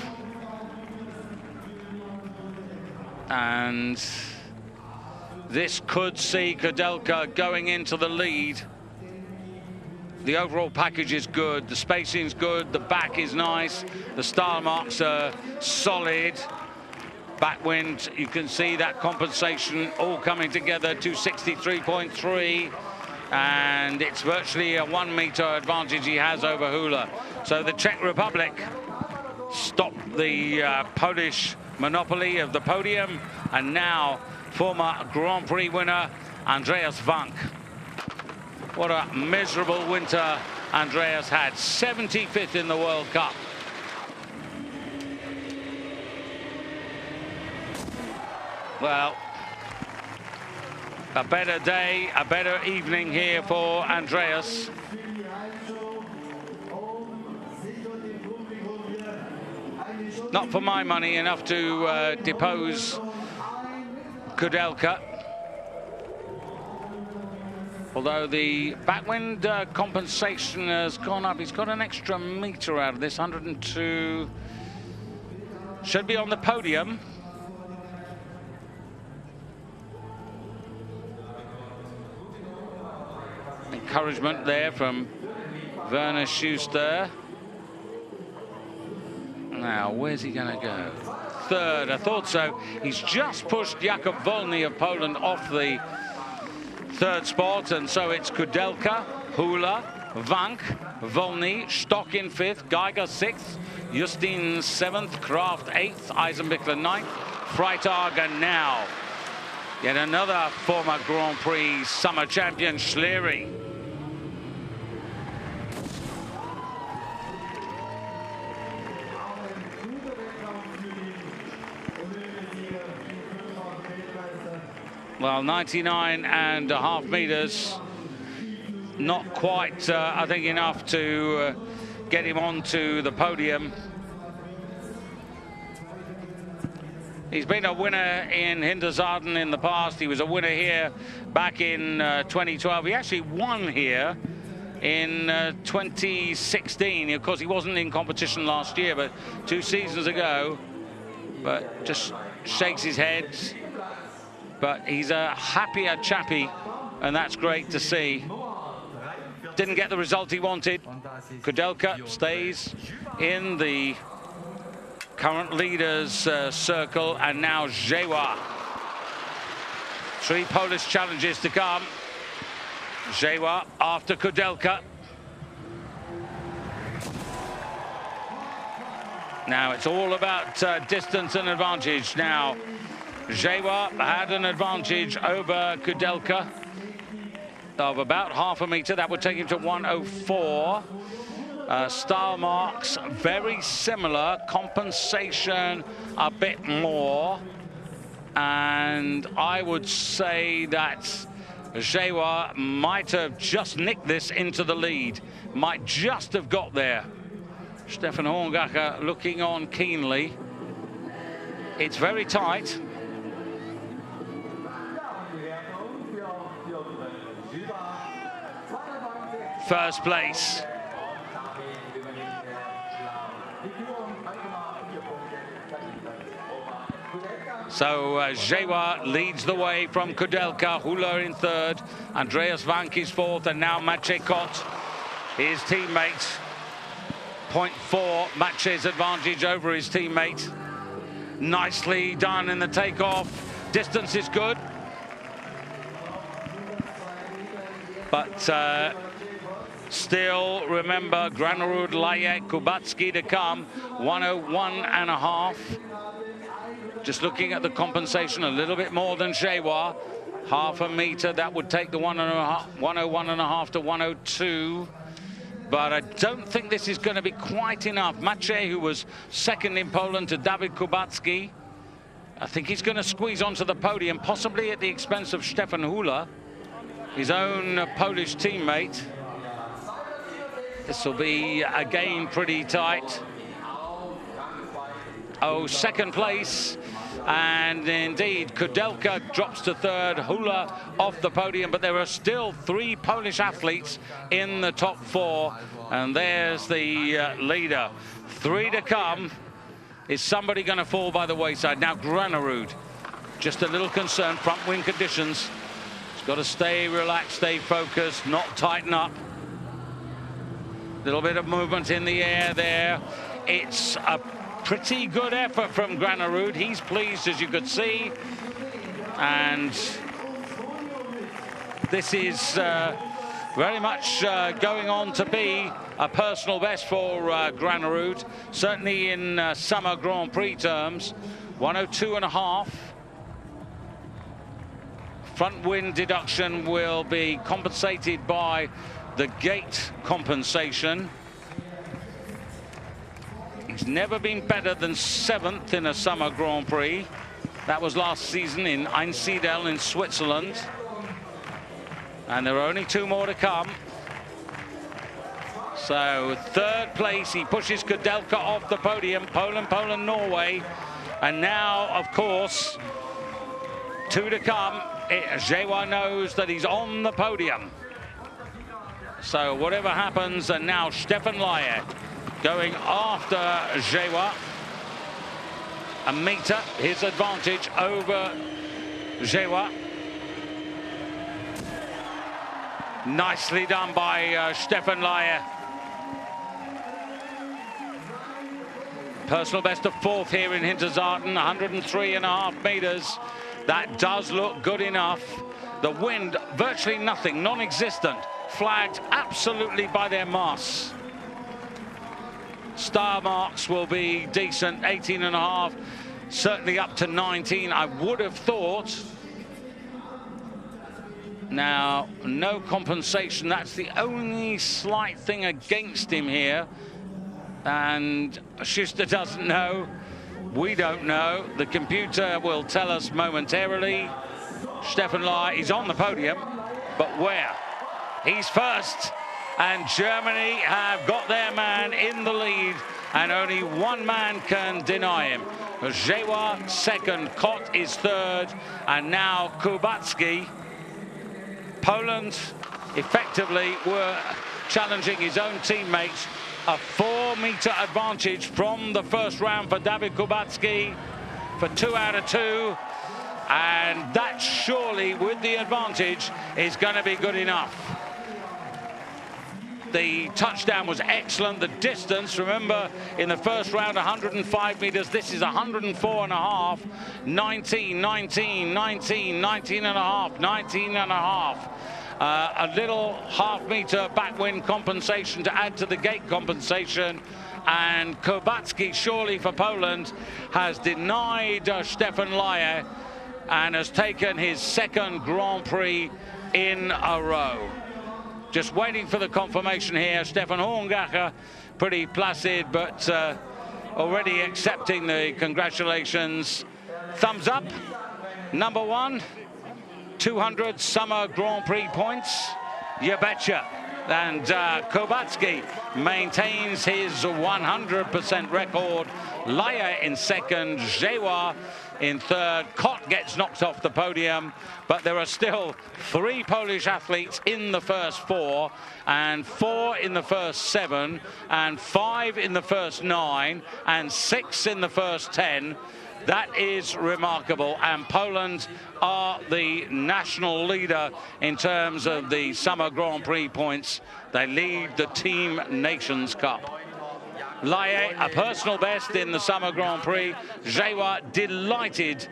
And this could see Kudelka going into the lead. The overall package is good, the spacing's good, the back is nice, the star marks are solid. Backwind, you can see that compensation all coming together, 263.3, and it's virtually a 1 meter advantage he has over Hula. So the Czech Republic stopped the Polish monopoly of the podium, and now former Grand Prix winner Andreas Wank. What a miserable winter Andreas had, 75th in the World Cup. Well, a better day, a better evening here for Andreas. Not for my money, enough to depose Kudelka. Although the backwind compensation has gone up. He's got an extra meter out of this, 102. Should be on the podium. Encouragement there from Werner Schuster. Now, where's he going to go? Third, I thought so. He's just pushed Jakub Wolny of Poland off the third spot, and so it's Kudelka, Hula, Wank, Wolny, Stock in fifth, Geiger sixth, Justin seventh, Kraft eighth, Eisenbichler ninth, Freitag, and now yet another former Grand Prix summer champion, Schlery. Well, 99.5 meters, not quite, I think, enough to get him onto the podium. He's been a winner in Hinterzarten in the past. He was a winner here back in 2012. He actually won here in 2016. Of course, he wasn't in competition last year, but 2 seasons ago. But just shakes his head. But he's a happier chappy, and that's great to see. Didn't get the result he wanted. Kudelka stays in the current leaders circle, and now Jewa. 3 Polish challenges to come. Jewa after Kudelka. Now it's all about distance and advantage now. Jewa had an advantage over Kudelka of about half a meter. That would take him to 104. Star marks very similar, compensation a bit more, and I would say that Jewa might have just nicked this into the lead, might just have got there. Stefan Horngacher looking on keenly. It's very tight. First place. So Jewa leads the way from Kudelka, Hula in third, Andreas Wank is fourth, and now Maciej Kot, his teammate. 0.4 Maciej's advantage over his teammate. Nicely done in the takeoff. Distance is good. But still, remember, Granerud, Layek, Kubacki to come. 101.5. Just looking at the compensation, a little bit more than Jewa. Half a meter, that would take the 101.5 to 102. But I don't think this is going to be quite enough. Maciej, who was second in Poland to Dawid Kubacki, I think he's going to squeeze onto the podium, possibly at the expense of Stefan Hula, his own Polish teammate. This will be again pretty tight. Oh, second place. And indeed, Kudelka drops to third, Hula off the podium, but there are still 3 Polish athletes in the top 4. And there's the leader. 3 to come. Is somebody going to fall by the wayside? Now, Granerud, just a little concerned, front wind conditions. He's got to stay relaxed, stay focused, not tighten up. Little bit of movement in the air there. It's a pretty good effort from Granerud. He's pleased, as you could see. And this is very much going on to be a personal best for Granerud, certainly in summer Grand Prix terms. 102.5. Front wind deduction will be compensated by the gate compensation. He's never been better than 7th in a summer Grand Prix. That was last season in Einsiedeln in Switzerland. And there are only 2 more to come. So 3rd place, he pushes Kudelka off the podium. Poland, Norway. And now, of course, 2 to come. Jewa knows that he's on the podium. So whatever happens, and now Stefan Laie going after Jewa. A meter, his advantage over Jewa. Nicely done by Stefan Laie. Personal best of 4th here in Hinterzarten, 103.5 meters. That does look good enough. The wind, virtually nothing, non-existent. Flagged absolutely by their masts. Star marks will be decent, 18.5, certainly up to 19, I would have thought. Now, no compensation, that's the only slight thing against him here. And Schuster doesn't know, we don't know. The computer will tell us momentarily. Stefan Laie is on the podium, but where? He's first. And Germany have got their man in the lead, and only 1 man can deny him. Jewa 2nd, Kot is 3rd, and now Kubacki. Poland effectively were challenging his own teammates. A 4-meter advantage from the first round for David Kubacki for 2 out of 2. And that surely, with the advantage, is going to be good enough. The touchdown was excellent. The distance, remember, in the first round, 105 meters. This is 104.5. 19, 19, 19, 19.5, 19.5. A little half-meter backwind compensation to add to the gate compensation. And Kubacki, surely for Poland, has denied Stefan Laie and has taken his 2nd Grand Prix in a row. Just waiting for the confirmation here. Stefan Horngacher, pretty placid, but already accepting the congratulations. Thumbs up. Number 1, 200 Summer Grand Prix points. You betcha. And Kubacki maintains his 100% record. Laie in 2nd, Jewa in 3rd. Kot gets knocked off the podium, but there are still 3 Polish athletes in the first 4, and 4 in the first 7, and 5 in the first 9, and 6 in the first 10. That is remarkable, and Poland are the national leader in terms of the Summer Grand Prix points. They lead the Team Nations Cup. Laie, a personal best in the Summer Grand Prix. Jewa delighted,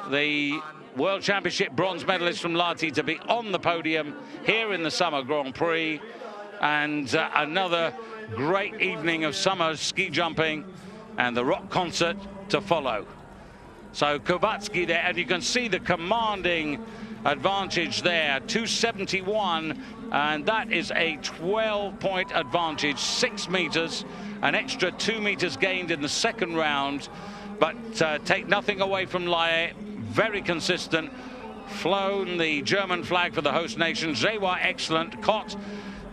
the World Championship bronze medalist from Lahti, to be on the podium here in the Summer Grand Prix. And another great evening of summer ski jumping and the rock concert to follow. So Kubacki there, and you can see the commanding advantage there, 271, and that is a 12-point advantage, 6 meters, an extra 2 meters gained in the 2nd round. But take nothing away from Laie, very consistent, flown the German flag for the host nation. Jewa excellent, Kot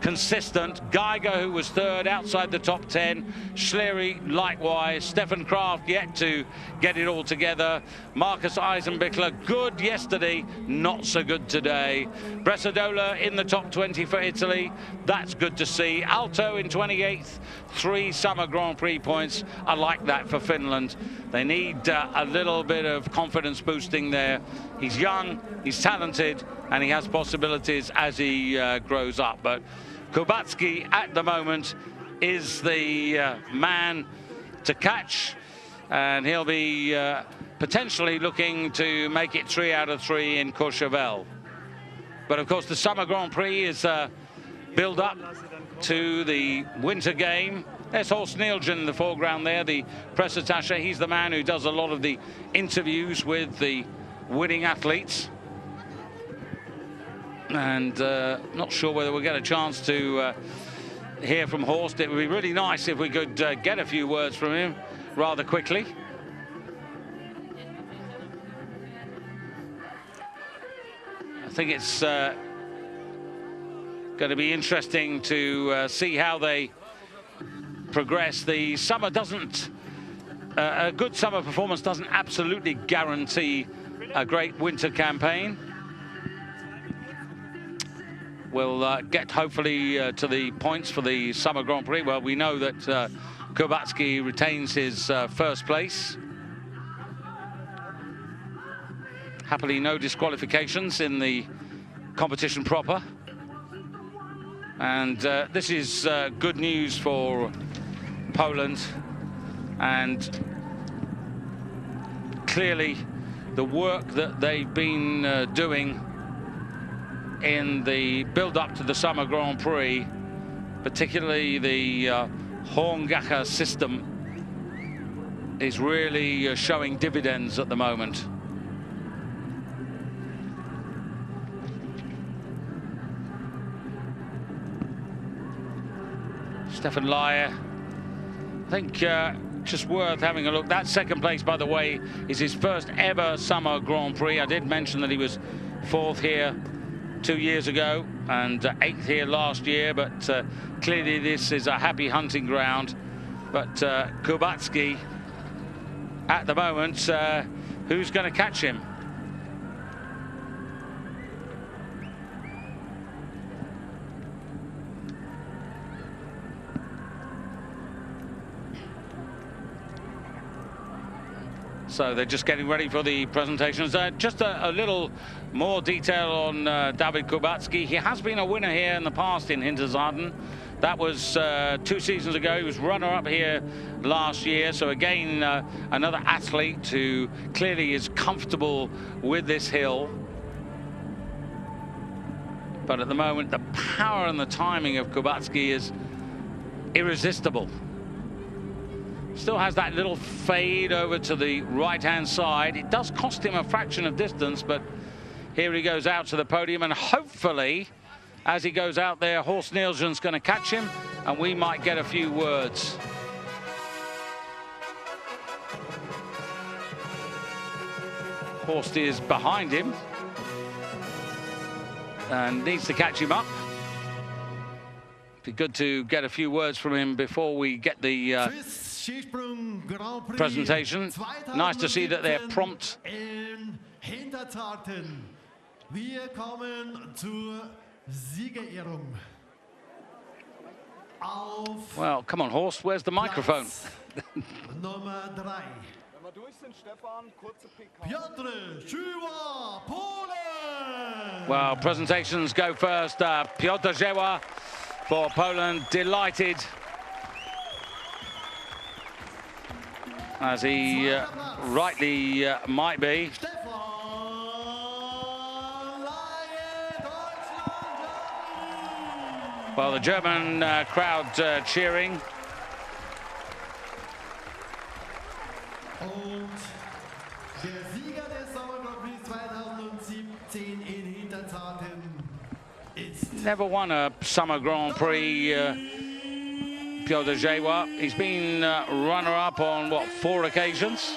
consistent. Geiger, who was third, outside the top 10. Schlery, likewise. Stefan Kraft yet to get it all together. Marcus Eisenbichler, good yesterday, not so good today. Bresadola in the top 20 for Italy. That's good to see. Alto in 28th, 3 Summer Grand Prix points. I like that for Finland. They need a little bit of confidence boosting there. He's young, he's talented, and he has possibilities as he grows up. But Kubatski at the moment is the man to catch, and he'll be potentially looking to make it 3 out of 3 in Courchevel. But of course the Summer Grand Prix is build up to the winter game. There's Horst Nielsen in the foreground there, the press attaché. He's the man who does a lot of the interviews with the winning athletes. And not sure whether we'll get a chance to hear from Horst. It would be really nice if we could get a few words from him rather quickly. I think it's going to be interesting to see how they progress. The summer doesn't, a good summer performance doesn't absolutely guarantee a great winter campaign. We'll get hopefully to the points for the Summer Grand Prix. Well, we know that Kubatski retains his first place. Happily, no disqualifications in the competition proper. And this is good news for Poland. And clearly, the work that they've been doing in the build-up to the Summer Grand Prix, particularly the Horngacher system, is really showing dividends at the moment. Stefan Laie, I think just worth having a look. That second place, by the way, is his first ever Summer Grand Prix. I did mention that he was 4th here 2 years ago and 8th here last year, but clearly this is a happy hunting ground. But Kubatski at the moment, who's going to catch him? So they're just getting ready for the presentations. Just a little more detail on David Kubatski. He has been a winner here in the past in Hinterzarten. That was 2 seasons ago. He was runner-up here last year. So again, another athlete who clearly is comfortable with this hill. But at the moment, the power and the timing of Kubatski is irresistible. Still has that little fade over to the right-hand side. It does cost him a fraction of distance, but here he goes out to the podium, and hopefully, as he goes out there, Horst Nielsen's going to catch him, and we might get a few words. Horst is behind him and needs to catch him up. Be good to get a few words from him before we get the presentation. Nice to see that they're prompt. Wir kommen zur Siegerehrung. Well, come on, Horst, where's the microphone? Nummer 3. Well, presentations go first. Piotr Żyła for Poland, delighted, as he rightly might be. Well, the German crowd cheering. Und der Sieger des Summer Grand Prix 2017 in Hinterzarten ist... Never won a Summer Grand Prix, Piotr Żyła. He's been runner-up on, what, 4 occasions?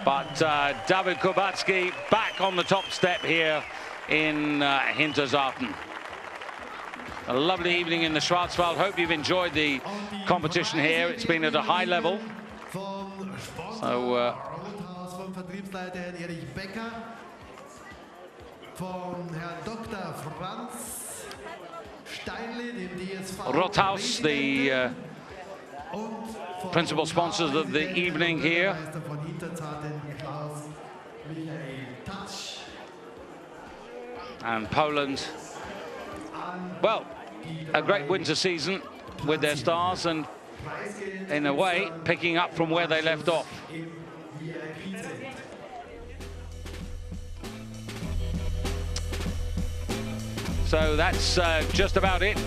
But David Kubatski back on the top step here in Hinterzarten. A lovely evening in the Schwarzwald. Hope you've enjoyed the competition here. It's been at a high level. So, vom Vertriebsleiter Herrn Erich Becker, von Herrn Dr. Franz Steinle, dem DSV Rothaus, the principal sponsors of the evening here. And Poland, well, a great winter season with their stars, and in a way picking up from where they left off. So that's just about it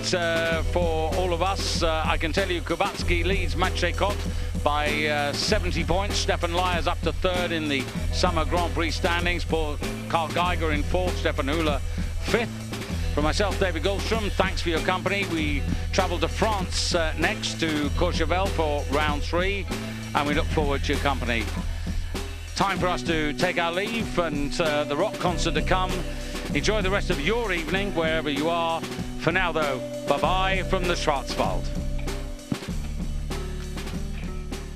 for all of us. I can tell you Kubacki leads match Cot by 70 points. Stefan Lyers up to third in the Summer Grand Prix standings. Carl Geiger in fourth, Stefan Hüller fifth. For myself, David Goldstrom, thanks for your company. We travel to France next to Courchevel for round 3, and we look forward to your company. Time for us to take our leave and the rock concert to come. Enjoy the rest of your evening wherever you are. For now, though, bye-bye from the Schwarzwald.